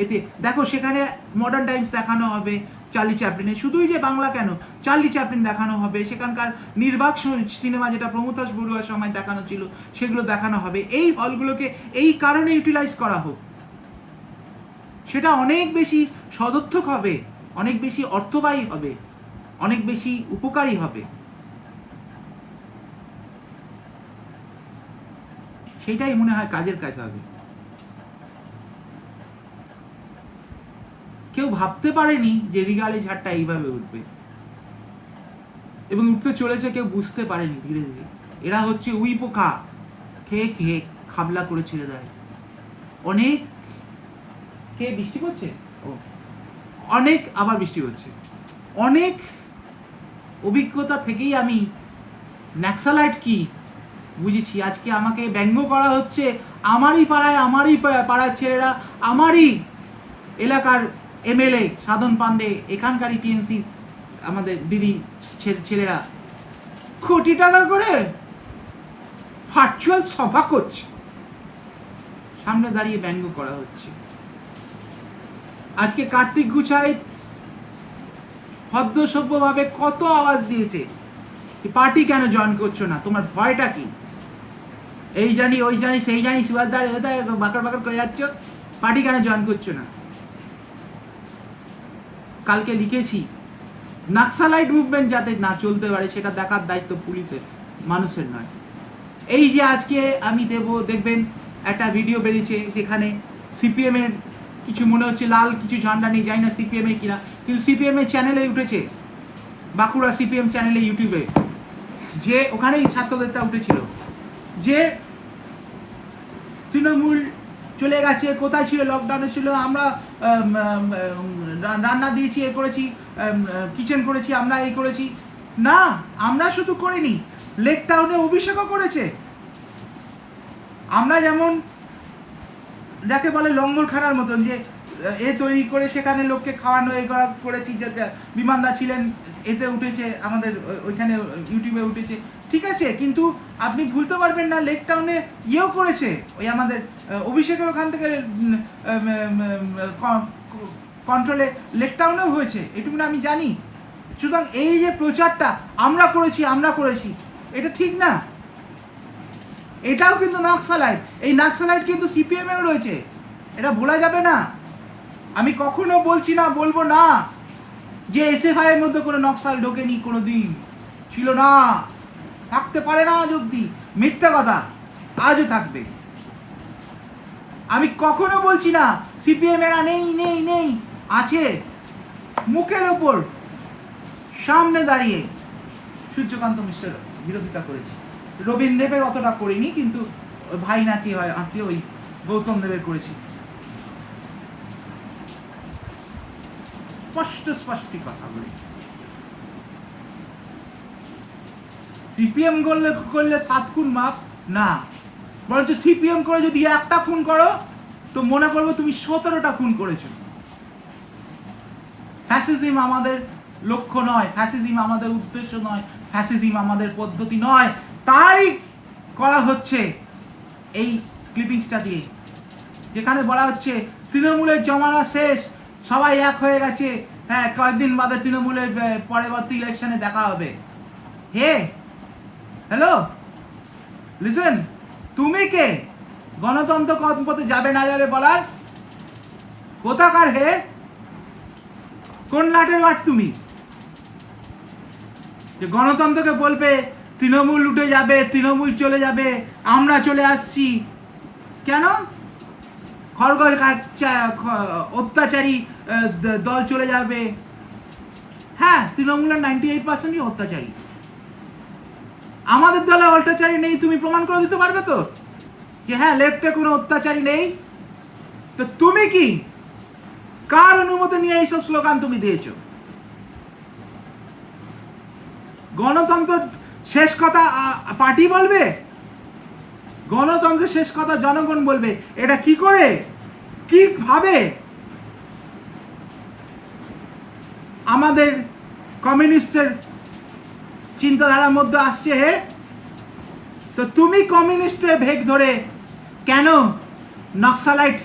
S1: এতে দেখো, সেখানে মডার্ন টাইমস দেখানো হবে, চার্লি চ্যাপলিনের, শুধুই যে বাংলা কেন, চার্লি চ্যাপলিন দেখানো হবে, সেখানকার নির্বাক সিনেমা যেটা প্রমথদাস বড়ুয়ার সময় দেখানো ছিল সেগুলো দেখানো হবে। এই হলগুলোকে এই কারণে ইউটিলাইজ করা হোক, সেটা অনেক বেশি সদর্থক হবে, অনেক বেশি অর্থবাহী হবে, অনেক বেশি উপকারী হবে। সেটাই মনে হয় কাজের কাজ হবে। কেউ ভাবতে পারেনি যে রিগালি ঝাড়টা এইভাবে উঠবে, এবং উঠতে চলেছে, কেউ বুঝতে পারেনি। ধীরে ধীরে এরা হচ্ছে উই পোকা, খেয়ে খেয়ে খাবলা করে ছেড়ে দেয়। অনেক খেয়ে বৃষ্টি পড়ছে, অনেক আবার বৃষ্টি হচ্ছে, অনেক অভিজ্ঞতা থেকেই আমি ন্যাক্সালাইট কি বুঝেছি। আজকে আমাকে ব্যঙ্গ করা হচ্ছে, আমারই পাড়ার ছেলেরা, আমারই এলাকার MLA সাধন পান্ডে, এখানকারই TMC আমাদের দিদি ছেলেরা কোটি টাকা করে ভার্চুয়াল সভা করছে, সামনে দাঁড়িয়ে ব্যঙ্গ করা হচ্ছে। আজকে কার্তিক গুছাই ভদ্র সভ্যভাবে কত আওয়াজ দিয়েছে, পার্টি কেন জয়েন করছো না, তোমার ভয়টা কি? এই জানি ওই জানি সেই জানি, সুভাষদার বাকর বাকর করে যাচ্ছ, পার্টি কেন জয়েন করছো না? কালকে লিখেছি, নাক্সালাইট মুভমেন্ট যাতে না চলতে পারে সেটা দেখার দায়িত্ব পুলিশের, মানুষের নয়। এই যে আজকে আমি দেখবেন একটা ভিডিও বেরিয়েছে, যেখানে CPM এর কিছু মনে হচ্ছে লাল কিছু ঝান্ডা নেই, জানি না CPM এর কিনা, কিন্তু CPM এর চ্যানেলে উঠেছে, বাঁকুড়া CPM চ্যানেলে ইউটিউবে, যে ওখানেই ছাত্রদেরটা উঠেছিল, যে তৃণমূল চলে গেছে, কোথায় ছিল, লকডাউনে ছিল, আমরা রান্না দিয়েছি, এ করেছি, কিচেন করেছি, আমরা এই করেছি। না, আমরা শুধু করিনি, লেক টাউনে অভিষেকও করেছে। আমরা যেমন যাকে বলে লঙ্গরখানার মতন, যে এ তৈরি করে সেখানে লোককে খাওয়ানো, এ করেছি, যে বিমানদা ছিলেন, এতে উঠেছে, আমাদের ওইখানে ইউটিউবে উঠেছে, ঠিক আছে, কিন্তু আপনি ভুলতে পারবেন না লেক টাউনে ইয়েও করেছে, ওই আমাদের অভিষেকের ওখান থেকে কন্ট্রোলে লেক টাউনেও হয়েছে, এটুকু আমি জানি। সুতরাং এই যে প্রচারটা আমরা করেছি, এটা ঠিক না। এটাও কিন্তু নাক্সালাইট, এই নাক্সালাইট কিন্তু CPM এও রয়েছে, এটা ভোলা যাবে না। আমি কখনো বলছি না, বলবো না যে এসএফআই এর মধ্যে কোনো নকশাল ঢোকেনি কোনোদিন, ছিল না, থাকতে পারে না আজ অব্দি, মিথ্যা কথা, আজও থাকবে। আমি কখনো বলছি না সিপিএম এরা নেই নেই নেই, আছে, মুখের ওপর সামনে দাঁড়িয়ে সূর্যকান্ত মিশ্রের বিরোধিতা করেছি, রবীন দেবের অতটা করিনি, কিন্তু ভাই নাকি হয় আত্মীয়, ওই গৌতম দেবের করেছি। স্পষ্ট কথা বলি, সিপিএম করলে 7 খুন মাফ না, বরঞ্চ সিপিএম করে যদি একটা খুন করো তো মনে করবো তুমি 17টা খুন করেছো। ফ্যাসিজম আমাদের লক্ষ্য নয়, ফ্যাসিজম আমাদের উদ্দেশ্য নয়, ফ্যাসিজম আমাদের পদ্ধতি নয়, তাই করা হচ্ছে এই ক্লিপিংসটা দিয়ে, যেখানে বলা হচ্ছে তৃণমূলের জমানা শেষ, সবাই এক হয়ে গেছে, হ্যাঁ কয়েকদিন বাদে তৃণমূলের পরবর্তী ইলেকশনে দেখা হবে। হে হ্যালো, লিসেন, তুমি কে গণতন্ত্র পথে যাবে না যাবে বলার? কোথাকার হে? কোন লাটের ওয়াট তুমি যে গণতন্ত্রকে বলবে তৃণমূল উঠে যাবে, তৃণমূল চলে যাবে, আমরা চলে আসছি? কেন? খড়গড় অত্যাচারী দল চলে যাবে? হ্যাঁ, তৃণমূলের 98%ই অত্যাচারী। আমাদের দলে অত্যাচারী নেই তুমি প্রমাণ করে দিতে পারবে তো যে হ্যাঁ লেফটে কোনো অত্যাচারী নেই? তো তুমি কি, কার অনুমতি নিয়ে এইসব স্লোগান তুমি দিয়েছো? গণতন্ত্র শেষ কথা পার্টি বলবে, গণতন্ত্রের শেষ কথা জনগণ বলবে, এটা কি করে, কিভাবে আমাদের কমিউনিস্টের চিন্তাধারার মধ্যে আসছে? হে, তো তুমি কমিউনিস্টের ভেগ ধরে কেন নক্সালাইট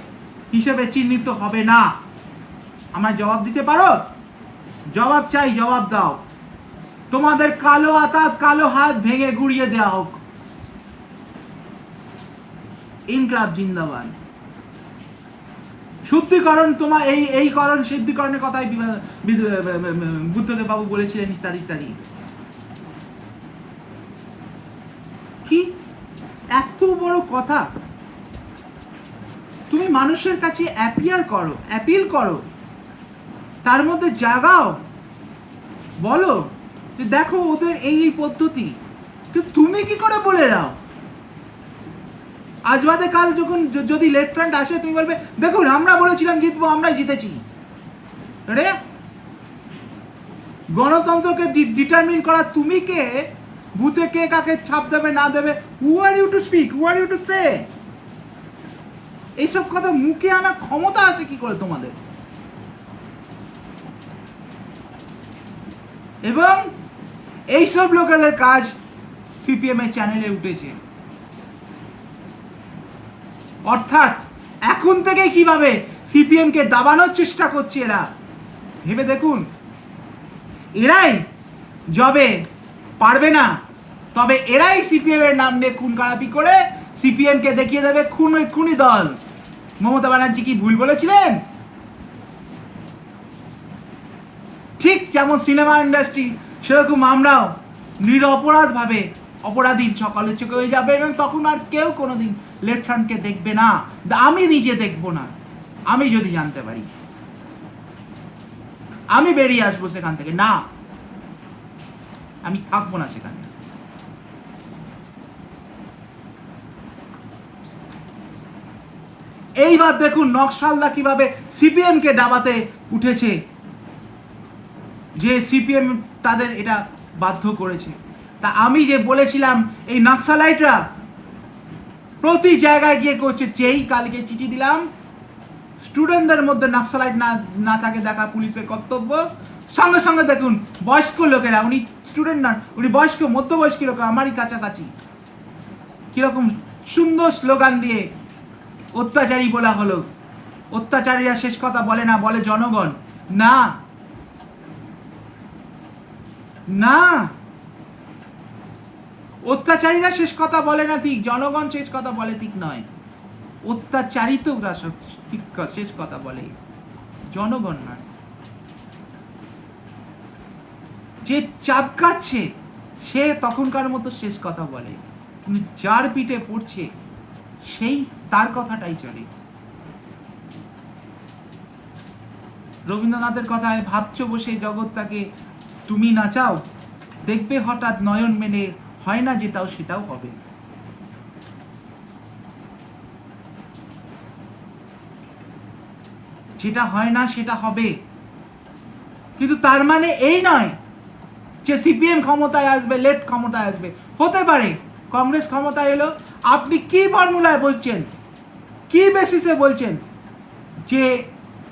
S1: হিসেবে চিহ্নিত হবে না? আমায় জবাব দিতে পারো? জবাব চাই, জবাব দাও। তোমাদের কালো আতাত, কালো হাত ভেঙে গুড়িয়ে দেওয়া হোক। ইনকলাব জিন্দাবাদ। শুদ্ধিকরণ, তোমার এই করণ সিদ্ধিকরণের কথাই বুদ্ধদেব বাবু বলেছিলেন, ইত্যাদি ইত্যাদি। কি এত বড় কথা? তুমি মানুষের কাছে অ্যাপিল করো, তার মধ্যে জাগাও, বলো যে দেখো ওদের এই পদ্ধতি। তুমি কি করে বলে দাও? আজ বাদে কাল যখন যদি লেফট ফ্রন্ট আসে তুমি বলবে দেখুন আমরা বলেছিলাম জিতবো, আমরাই জিতেছি। রে, গণতন্ত্রকে ডিটারমিন করা তুমি কে? বুথে কে কাকে ছাপ দেবে না দেবে, who are you to speak, who are you to say? এইসব কথা মুখে আনার ক্ষমতা আছে কি করে তোমাদের? এবং এইসব লোকেদের কাজ সিপিএম এর চ্যানেলে উঠেছে। অর্থাৎ এখন থেকে কিভাবে সিপিএম কে দাবানোর চেষ্টা করছে এরা, ভেবে দেখুন। এরাই যবে পারবে না তবে এরাই সিপিএম এর নাম নিয়ে খুন খারাপি করে সিপিএম কে দেখিয়ে দেবে খুনি দল। মমতা ব্যানার্জি কি ভুল বলেছিলেন? ঠিক যেমন সিনেমা ইন্ডাস্ট্রি, সেরকম আমরাও নিরপরাধ ভাবে অপরাধী সকলের চোখে হয়ে যাবে, এবং তখন আর কেউ কোনোদিন লেফট ফ্রন্টকে দেখবে না। আমি নিজে দেখবো না, আমি যদি জানতে পারি আমি বেরিয়ে আসবো সেখান থেকে, না আমি থাকবো না সেখানে। এইবার দেখুন নকশালদা কিভাবে সিপিএম কে ডাবাতে উঠেছে, যে সিপিএম তাদের এটা বাধ্য করেছে। তা আমি যে বলেছিলাম এই নক্সালাইটরা প্রতি জায়গায় গিয়ে করছে, যেই কালকে চিঠি দিলাম স্টুডেন্টদের মধ্যে নক্সালাইট না থাকে দেখা পুলিশের কর্তব্য, সঙ্গে সঙ্গে দেখুন বয়স্ক লোকেরা, উনি স্টুডেন্ট নন, উনি বয়স্ক মধ্যবয়স্ক লোক, আমারই কাছাকাছি, কিরকম সুন্দর স্লোগান দিয়ে অত্যাচারী বলা হলো। অত্যাচারীরা শেষ কথা বলে না, বলে জনগণ। না না, অত্যাচারীরা শেষ কথা বলে না ঠিক, জনগণ শেষ কথা বলে ঠিক নয়। অত্যাচারিতরা শেষ কথা বলে, জনগণ নয়। যে চাপকাচ্ছে সে তখনকার মতো শেষ কথা বলে, কিন্তু যার পিঠে পড়ছে সেই তার কথাটাই চলে। রবীন্দ্রনাথের কথায় ভাবছো বসে জগৎটাকে তুমি নাচাও, দেখবে হঠাৎ নয়ন মেলে হয় না যেটাও সেটাও হবে। যেটা হয় না সেটা হবে, কিন্তু তার মানে এই নয় যে সিপিএম ক্ষমতায় আসবে, লেট ক্ষমতায় আসবে। হতে পারে কংগ্রেস ক্ষমতায় এলো, আপনি কি ফর্মুলায় বলছেন, কি বেসিসে বলছেন যে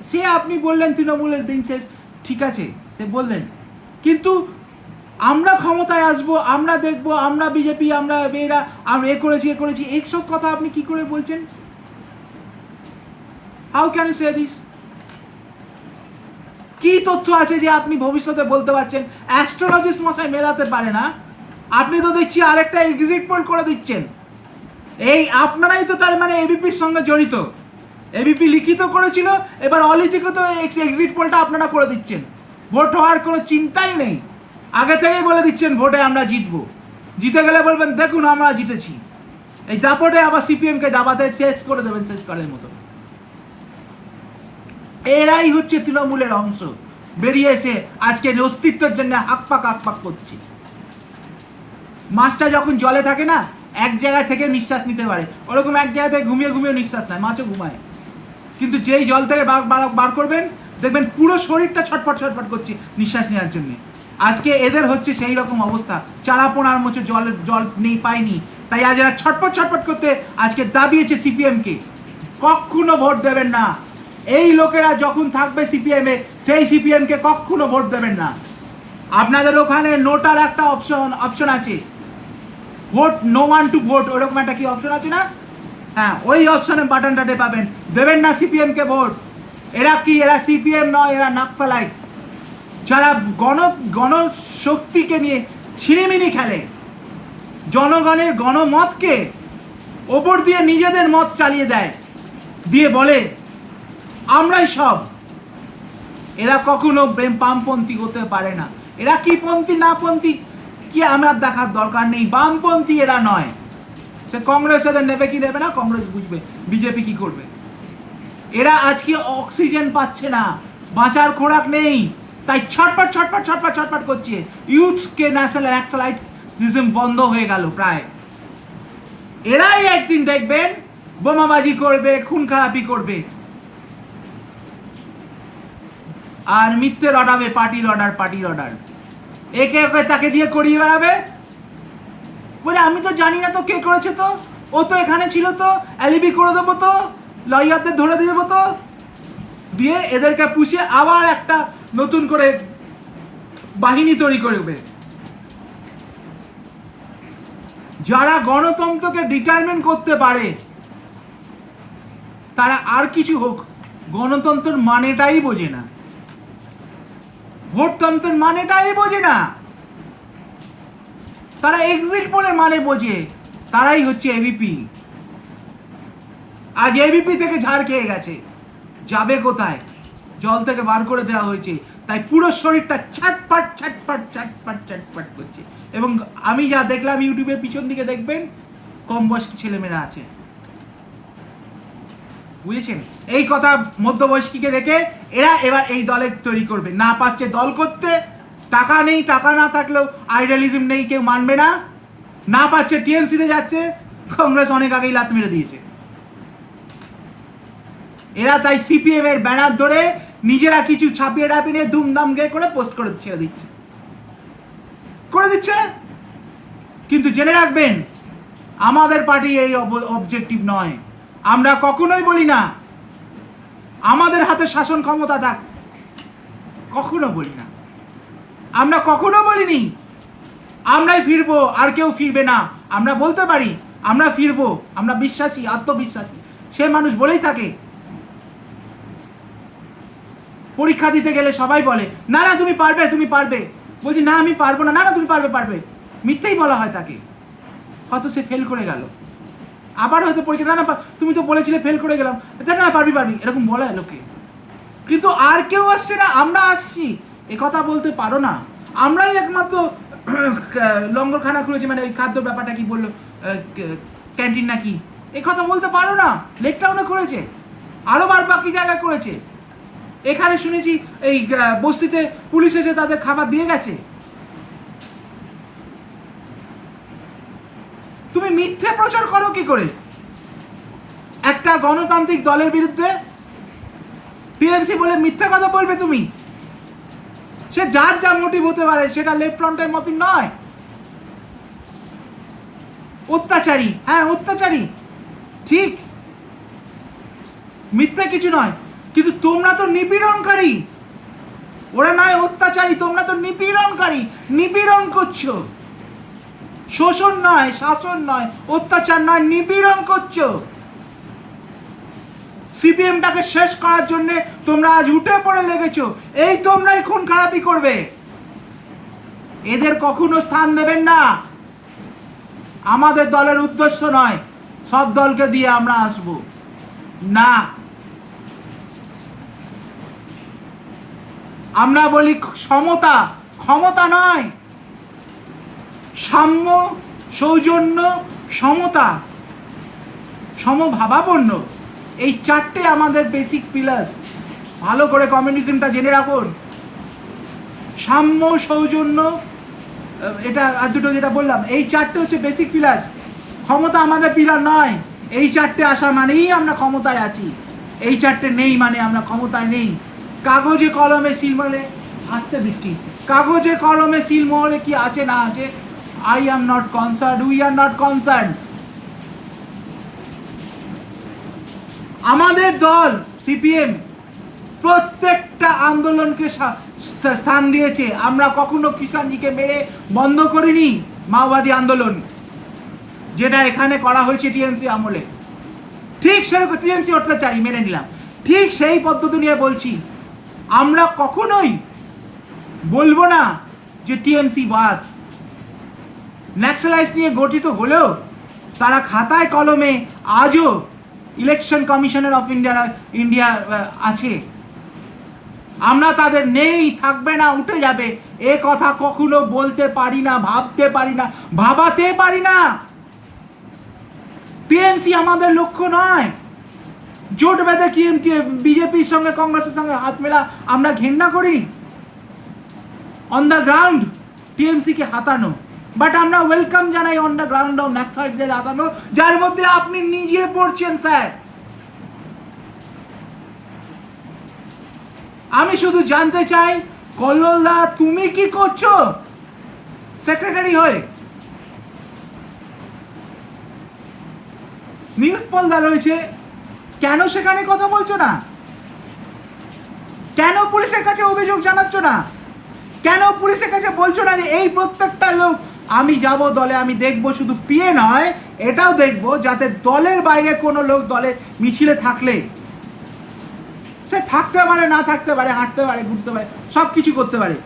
S1: সে আপনি বললেন তৃণমূলের দিন শেষ, ঠিক আছে সে বললেন, কিন্তু আমরা ক্ষমতায় আসব, আমরা দেখব, আমরা বিজেপি, আমরা এরা, আমরা এ করেছি এইসব কথা আপনি কি করে বলছেন? How can you say this? কি তথ্য আছে যে আপনি ভবিষ্যতে বলতে পারছেন? অ্যাস্ট্রোলজিস্ট মশাই মেলাতে পারে না, আপনি তো দেখছি আরেকটা এক্সিট পোল করে দিচ্ছেন। এই আপনারাই তো তার মানে এবিপির সঙ্গে জড়িত। এবিপি লিখিত করেছিল, এবার অলিখিত এক্সিট পোলটা আপনারা করে দিচ্ছেন। ভোট হওয়ার কোনো চিন্তাই নেই, আগে থেকেই বলে দিচ্ছেন ভোটে আমরা জিতবো, জিতে গেলে বলবেন দেখুন আমরা জিতেছি। এই দাপটে আবার সিপিএমকে দাবাতে শেষ করে দেবেন শেষকালের মতো। এরাই হচ্ছে তৃণমূলের অংশ, বেরিয়ে এসে আজকে অস্তিত্বের জন্য হাকপাক করছে। মাছটা যখন জলে থাকে না, এক জায়গা থেকে নিঃশ্বাস নিতে পারে, ওরকম এক জায়গা থেকে ঘুমিয়ে ঘুমিয়ে নিঃশ্বাস নেয়, মাছও ঘুমায়। কিন্তু যেই জল থেকে বার করবেন দেখবেন পুরো শরীরটা ছটফট ছটফট করছে নিঃশ্বাস নেওয়ার জন্য। আজকে এদের হচ্ছে সেই রকম অবস্থা, চারাপোনার মতো জল নেই, পায়নি, তাই আজ এরা ছটফট ছটফট করতে আজকে দাবিয়েছে সিপিএমকে। কখনো ভোট দেবেন না, এই লোকেরা যখন থাকবে সিপিএমে, সেই সিপিএমকে কখনো ভোট দেবেন না। আপনাদের ওখানে নোটার একটা অপশন আছে, vote no one to vote, ওরকম একটা কি অপশন আছে না? হ্যাঁ, ওই অপশনে বাটনটা টেপাবেন, দেবেন না সিপিএম কে ভোট। এরা কি, এরা সিপিএম নয়, এরা নাকফালাইট, যারা গণশক্তিকে নিয়ে ছিনিমিনি খেলে, জনগণের গণমতকে ওপর দিয়ে নিজেদের মত চালিয়ে দেয়, দিয়ে বলে আমরাই সব। এরা কখনো বামপন্থী হতে পারে না। এরা কি পন্থী না পন্থী কি আমার দেখার দরকার নেই, বামপন্থী এরা নয়। সে কংগ্রেস এদের নেবে কি নেবে না, কংগ্রেস বুঝবে, বিজেপি কি করবে। এরা আজকে অক্সিজেন পাচ্ছে না, বাঁচার খোরাক নেই, তাই ছটপট ছটপট ছটপট ছটপট করছে। ইউথকে ন্যাশনাল অ্যাক্সলাইটিজম বন্ধ হয়ে গেল প্রায়। এরাই একদিন দেখবেন বোমাবাজি করবে, খুন খারাপি করবে, আর মিথ্যে লড়াবে, পার্টির অর্ডার, একে একে তাকে দিয়ে করিয়ে বেড়াবে। বলে আমি তো জানি না তো কে করেছে, তো ও তো এখানে ছিল, তো অ্যালিবি করে দেবো, তো লয়ারদের ধরে দিয়ে দেবো, তো দিয়ে এদেরকে পুষিয়ে আবার একটা নতুন করে বাহিনী তৈরি করবে। যারা গণতন্ত্রকে ডিটারমিন করতে পারে তারা আর কিছু হোক, গণতন্ত্রের মানেটাই বোঝে না, ভোটতন্ত্রের মানেটাই বোঝে না। তারা এক্সিট পোলের মানে বোঝে, তারাই হচ্ছে এবিপি। আজ এবিপি থেকে ঝাড় খেয়ে গেছে, যাবে কোথায়? জল থেকে বার করে দেওয়া হয়েছে, তাই পুরো শরীরটা ছটফট ছটফট ছটফট ছটফট করছে। এবং আমি যা দেখলাম ইউটিউবের পিছন দিকে দেখবেন কম বয়স্ক ছেলেমেয়েরা আছে, বুঝেছেন? এই কথা মধ্যবয়স্কীকে রেখে এরা এবার এই দলের তৈরি করবে। না পাচ্ছে দল করতে, টাকা নেই, টাকা না থাকলেও আইডিয়ালিজম নেই, কেউ মানবে না। না পাচ্ছে টিএমসিতে যাচ্ছে, কংগ্রেস অনেক আগেই লাত মেরে দিয়েছে। এরা তাই সিপিএম এর ব্যানার ধরে নিজেরা কিছু ছাপিয়ে টাপিয়ে নিয়ে দুমদাম গে করে পোস্ট করে ছেড়ে দিচ্ছে, কিন্তু জেনে রাখবেন আমাদের পার্টি এই অবজেক্টিভ নয়। আমরা কখনোই বলি না আমাদের হাতে শাসন ক্ষমতা থাক, কখনো বলি না। আমরা কখনো বলিনি আমরাই ফিরবো আর কেউ ফিরবে না। আমরা বলতে পারি আমরা ফিরবো, আমরা বিশ্বাসী, আত্মবিশ্বাসী। সে মানুষ বলেই থাকে। পরীক্ষা দিতে গেলে সবাই বলে না না তুমি পারবে, তুমি পারবে, বলছি না আমি পারবো না, না না তুমি পারবে, পারবে, মিথ্যেই বলা হয় তাকে। হয়তো সে ফেল করে গেল, আবার হয়তো পরীক্ষা, না তুমি তো বলেছিলে ফেল করে গেলাম, না পারবি পারবি, এরকম বলে লোকে। কিন্তু আর কেউ আসছে না, আমরা আসছি, এ কথা বলতে পারো না। আমরাই একমাত্র লঙ্গরখানা খুলেছি, মানে ওই খাদ্য ব্যাপারটা কি বললো, ক্যান্টিন নাকি, এই কথা বলতে পারো না। লেক টাউনে করেছে, আরো বাকি জায়গায় করেছে। এখানে শুনেছি এই বস্তিতে পুলিশ এসে তাদের খাবার দিয়ে গেছে। তুমি মিথ্যে প্রচার করো কি করে একটা গণতান্ত্রিক দলের বিরুদ্ধে? টিএমসি বলে মিথ্যে কথা বলবে তুমি? সে যার যা মোটিভ হতে পারে, সেটা লেফট ফ্রন্টের মতই নয়। অত্যাচারী, হ্যাঁ অত্যাচারী, ঠিক, মিথ্যে কিছু নয়, কিন্তু তোমরা তো নিপীড়নকারী। ওরা নয় অত্যাচারী, তোমরা তো নিপীড়নকারী, নিপীড়ন করছো। শোষণ নয়, শাসন নয়, অত্যাচার নয়, নিপীড়ন করছো। সিপিএমটাকে শেষ করার জন্য তোমরা আজ উঠে পড়ে লেগেছো। এই তোমরাই খুন খারাপি করবে, এদের কখনো স্থান দেবেন না। আমাদের দলের উদ্দেশ্য নয় সব দলকে দিয়ে আমরা আসব না। আমরা বলি সমতা, ক্ষমতা নয়, সাম্য, সৌজন্য, সমতা, সমভাবাপন্ন, এই চারটে আমাদের বেসিক পিলার। ভালো করে কমিউনিজমটা জেনে রাখুন। সাম্য, সৌজন্য, এটা আর দুটো যেটা বললাম, এই চারটে হচ্ছে বেসিক পিলার। ক্ষমতা আমাদের পিলার নয়। এই চারটে আসা মানেই আমরা ক্ষমতায় আছি, এই চারটে নেই মানে আমরা ক্ষমতায় নেই। কাগজে কলমে সিলমোহরে, আসতে বৃষ্টি, কাগজে কলমে সিলমোহরে কি আছে না আছে, I am not concern, we are not concern. আমাদের দল সিপিএম প্রত্যেকটা আন্দোলনকে স্থান দিয়েছে। আমরা কখনো কিষাণজিকে মেরে বন্ধ করিনি মাওবাদী আন্দোলন, যেটা এখানে করা হয়েছে টিএমসি আমলে। ঠিক সেরকম, টিএমসি অত্যাচারী মেনে নিলাম, ঠিক সেই পদ্ধতি নিয়ে বলছি। আমরা কখনোই বলবো না যে টিএমসি বাদ। ন্যাক্সালাইজ নিয়ে গঠিত হলেও তারা খাতায় কলমে আজও ইলেকশন কমিশনার অফ ইন্ডিয়া আছে। আমরা তাদের নেই, থাকবে না, উঠে যাবে, এ কথা কখনো বলতে পারি না, ভাবতে পারি না, ভাবাতে পারি না। টিএমসি আমাদের লক্ষ্য নয়। জোট বেঁধে কি বিজেপির সঙ্গে কংগ্রেসের সঙ্গে হাত মেলা আমরা ঘৃণা করি। অন দ্য গ্রাউন্ড টিএমসি কে হাতানো, বাট আমরা ওয়েলকাম জানাই অন দ্য গ্রাউন্ড অফ ন্যাক্সালাইটদের হাতানো, যার মধ্যে আপনি নিজে পড়ছেন স্যার। আমি শুধু জানতে চাই, কল্লোলদা তুমি কি করছো সেক্রেটারি হয়ে? নীলপলদা রয়েছে, কেন সেখানে কথা বলছো না? কেন পুলিশের কাছে অভিযোগ জানাচ্ছ না? কেন পুলিশের কাছে বলছো না যে এই প্রত্যেকটা লোক আমি যাব দলে, আমি দেখবো, শুধু পিএ নয় এটাও দেখবো যাতে দলের বাইরে কোনো লোক দলে মিছিলে থাকলে, সে থাকতে পারে, না থাকতে পারে, হাঁটতে পারে, ঘুরতে পারে, সব কিছু করতে পারে,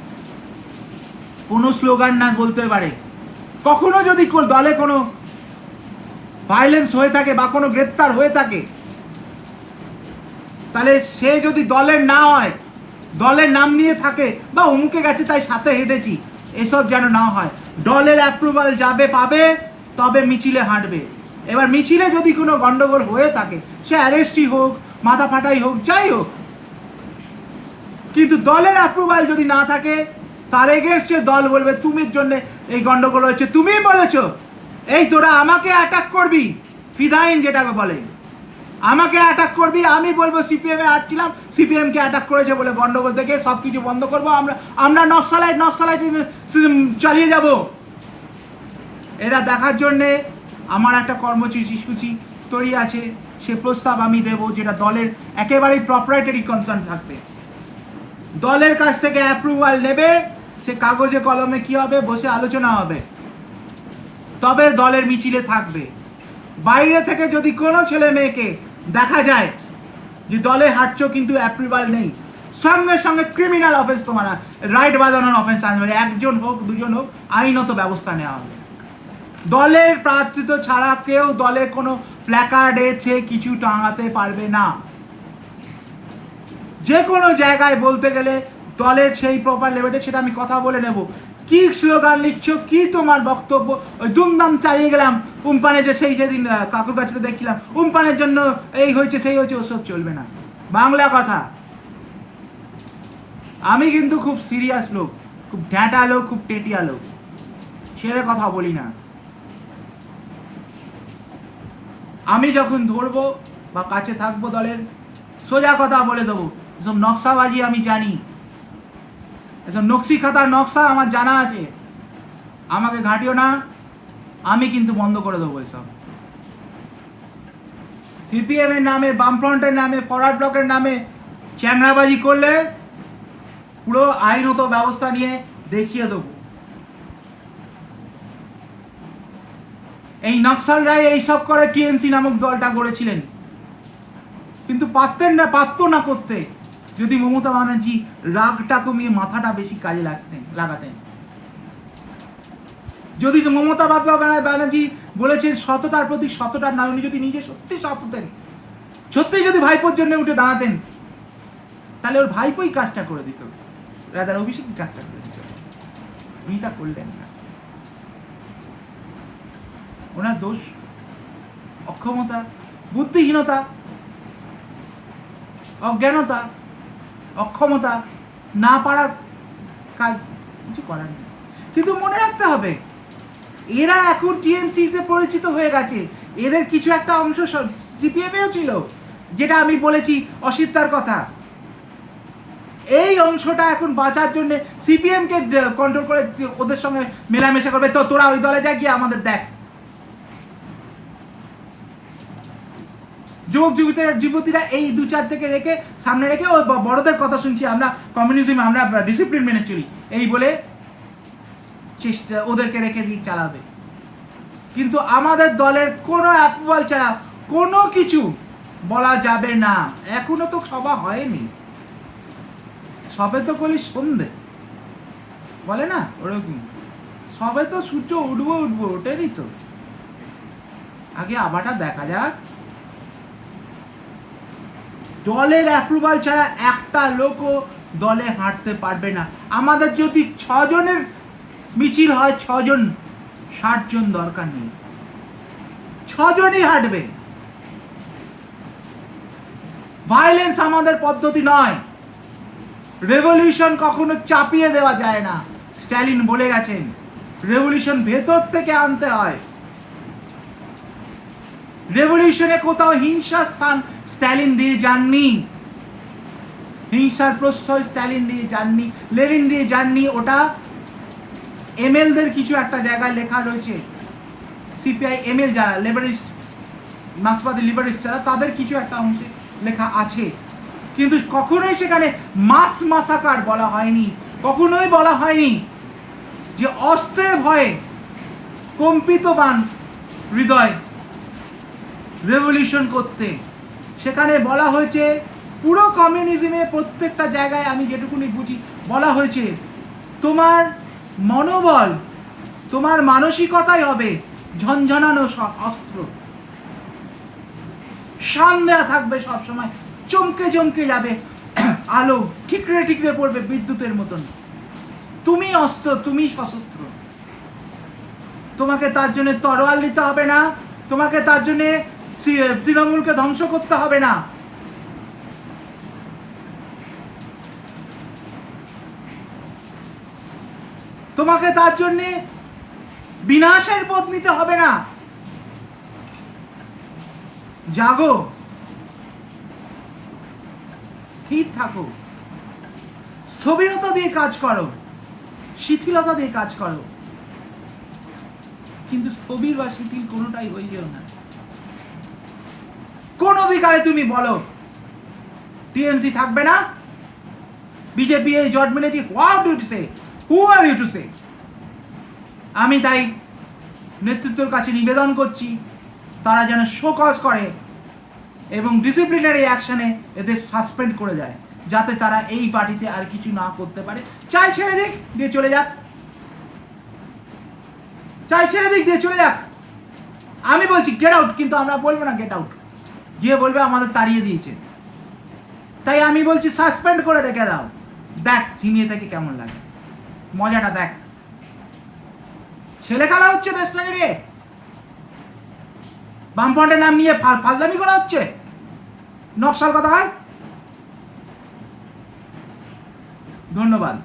S1: কোনো স্লোগান না বলতে পারে। কখনো যদি দলে কোনো ভায়োলেন্স হয়ে থাকে বা কোনো গ্রেপ্তার হয়ে থাকে, তাহলে সে যদি দলের না হয়, দলের নাম নিয়ে থাকে বা অমুকে গেছে তাই সাথে হেঁটেছি, এসব যেন না হয়। দলের অ্যাপ্রুভাল যাবে পাবে, তবে মিছিলে হাঁটবে। এবার মিছিলে যদি কোনো গন্ডগোল হয়ে থাকে, সে অ্যারেস্টই হোক, মাথা ফাটাই হোক, যাই হোক, কিন্তু দলের অ্যাপ্রুভাল যদি না থাকে, তার এগেইনস্টে দল বলবে তুমির জন্য এই গন্ডগোল হয়েছে, তুমি বলেছো, এই তোরা আমাকে অ্যাটাক করবি, ফিদাইন যেটাকে বলে, আমাকে অ্যাটাক করবি, আমি বলবো সিপিএম এ হাঁটছিলাম, সিপিএম কে অ্যাটাক করেছে বলে গন্ডগোল থেকে সব কিছু বন্ধ করবো, আমরা নক্সালাইট চালিয়ে যাব। এরা দেখার জন্যে আমার একটা কর্মসূচি তৈরি আছে, সে প্রস্তাব আমি দেব, যেটা দলের একেবারেই প্রপার্টারি কনসার্ন থাকবে। দলের কাছ থেকে অ্যাপ্রুভাল নেবে, সে কাগজে কলমে কি হবে, বসে আলোচনা হবে, তবে দলের মিছিলে থাকবে। বাইরে থেকে যদি কোনো ছেলে মেয়েকে দেখা যায় যে দলে হাঁটছো কিন্তু অ্যাপ্রুভাল নেই, সঙ্গে সঙ্গে ক্রিমিনাল অফেন্স, তোমার রাইট বাজানোর অফেন্স আনবে, একজন হোক দুজন হোক, আইনত ব্যবস্থা নেওয়া হবে। দলের প্রার্থিত ছাড়া কেউ দলে কোনো প্ল্যাকার্ডে সে কিছু টাঙাতে পারবে না। যে কোনো জায়গায় বলতে গেলে দলের সেই প্রপার লেভেলে সেটা আমি কথা বলে নেব। কি স্লোগান লিখছ, কি তোমার বক্তব্য? ওই দুমদাম চালিয়ে গেলাম উমপানে, যে সেই যেদিন কাকুর কাছে দেখছিলাম উমপানের জন্য এই হয়েছে সেই হয়েছে, ওসব চলবে না। বাংলা কথা। আমি কিন্তু খুব সিরিয়াস লোক, খুব ঢ্যাঁটা লোক, খুব টেটিয়া লোক, ছেড়ে কথা বলি না। আমি যখন ধরবো বা কাছে থাকবো দলের, সোজা কথা বলে দেবো। এসব নকশাবাজি আমি জানি, এসব নকশি খাতার নকশা আমার জানা আছে, আমাকে ঘাটিও না, আমি কিন্তু বন্ধ করে দেবো এসব। সিপিএম এর নামে, বামফ্রন্টের নামে, ফরওয়ার্ড ব্লকের নামে চ্যাংড়াবাজি করলে পুরো আইনত ব্যবস্থা নিয়ে দেখিয়ে দেবো। এই নকশালরাই এইসব করে টিএমসি নামক দলটা গড়েছিলেন, কিন্তু পারতো না করতে যদি মমতা ব্যানার্জি রাগটা কমিয়ে মাথাটা বেশি কাজে লাগাতেন। যদি মমতা ব্যানার্জি বলেছেন সততার প্রতি সততার না, উনি যদি নিজে সত্যি সৎ হতেন, সত্যি যদি ভাইপোর জন্য উঠে দাঁড়াতেন, তাহলে ওর ভাইপোই কাজটা করে দিত, রাজার অভিষেক কাজটা করে দিত। উনি তা করলেন না। ওনার দোষ, অক্ষমতা, বুদ্ধিহীনতা, অজ্ঞানতা, অক্ষমতা, না পারার কাজ, কিছু করার নেই। কিন্তু মনে রাখতে হবে, এরা এখন টিএমসিতে পরিচিত হয়ে গেছে, এদের কিছু একটা অংশ সিপিএমেও ছিল, যেটা আমি বলেছি অসিদ্ধার কথা। এই অংশটা এখন বাঁচার জন্য সিপিএম কে কন্ট্রোল করে ওদের সঙ্গে মেলামেশা করবে। তো তোরা ওই দলে যা, গিয়ে আমাদের দেখ। যুবক যুবতীরা এই 2-4 থেকে রেখে সামনে রেখে ওই বড়দের কথা শুনছি, আমরা কমিউনিজম, আমরা ডিসিপ্লিন মেনে চলি, এই বলে চেষ্টা ওদেরকে রেখে দিয়ে চালাবে। কিন্তু আমাদের দলের কোনো অ্যাপ্রুভাল ছাড়া কোনো কিছু বলা যাবে না। এখনো তো সভা হয়নি, সবে তো কলি সন্ধে বলে না, ওরকম সবে তো সূর্য উঠবো ওঠেনি তো, আগে আবারটা দেখা যাক। দলের অ্যাপ্রুভাল ছাড়া একটা লোকও দলে হাঁটতে পারবে না। আমাদের যদি 6 জনের মিছিল হয়, 6 জন, 60 জন দরকার নেই, 6 জনই হাঁটবে। ভায়োলেন্স আমাদের পদ্ধতি নয়, রেভলিউশন কখনো চাপিয়ে দেওয়া যায় না। স্ট্যালিন বলে গেছেন, রেভলিউশন ভেতর থেকে আনতে হয়। রেভলিউশনে কোথাও হিংসার স্থান স্ট্যালিন দিয়ে যাননি, হিংসার প্রশ্রয় স্ট্যালিন দিয়ে যাননি, লেনিন দিয়ে যাননি। ওটা এমএলদের কিছু একটা জায়গায় লেখা রয়েছে, সিপিআই এমএল যারা লিবারিস্ট, মার্ক্সবাদী লিবারিস্ট যারা, তাদের কিছু একটা অংশে লেখা আছে। কিন্তু কখনোই সেখানে মাস মাসাকার বলা হয়নি, কখনোই বলা হয়নি যে অস্ত্রের ভয়ে কম্পিতবান হৃদয় রেভলিউশন করতে। সেখানে বলা হয়েছে পুরো কমিউনিজমে প্রত্যেকটা জায়গায়, আমি যেটুকুনি বুঝি, বলা হয়েছে তোমার মনোবল, তোমার মানসিকতাই হবে ঝনঝনানো অস্ত্র। শান দেয়া থাকবে সবসময়, চমকে চমকে যাবে, আলো ঠিকরে ঠিকরে পড়বে বিদ্যুতের মতন। তুমি অস্ত্র, তুমি সশস্ত্র। তোমাকে তার জন্য তরোয়াল নিতে হবে না, তোমাকে তার জন্য তৃণমূলকে ধ্বংস করতে হবে না। তোমাকে তার জন্য বিনাশের পথ নিতে হবে না। জাগো, স্থির থাকো, স্থবিরতা দিয়ে কাজ করো, শিথিলতা দিয়ে কাজ করো, কিন্তু স্থবির বা শিথিল কোনোটাই হয়ে যেও না। কোন অধিকারে তুমি বলো টিএমসি থাকবে না, বিজেপি এই জট মিলেছে, what do you say, who are you to say? আমি তাই নেতৃত্বের কাছে নিবেদন করছি, তারা যেন শোকজ করে এবং ডিসিপ্লিনারি অ্যাকশনে এদের সাসপেন্ড করে দেয়, যাতে তারা এই পার্টিতে আর কিছু না করতে পারে। চাই ছেড়ে দিক, দিয়ে চলে যাক, চাই ছেড়ে দিক, দিয়ে চলে যাক। আমি বলছি গেট আউট, কিন্তু আমরা বলবো না গেট আউট, গিয়ে বলবে আমাদের তাড়িয়ে দিয়েছে। তাই আমি বলছি সাসপেন্ড করে রেখে দাও, দেখ ঝিমিয়ে থেকে কেমন লাগে, মজাটা দেখ। ছেলে খেলা হচ্ছে দেশটাকে নিয়ে, বামফ্রন্টের নাম নিয়ে ফাজলামি করা হচ্ছে, নকশাল কথা হয়। ধন্যবাদ।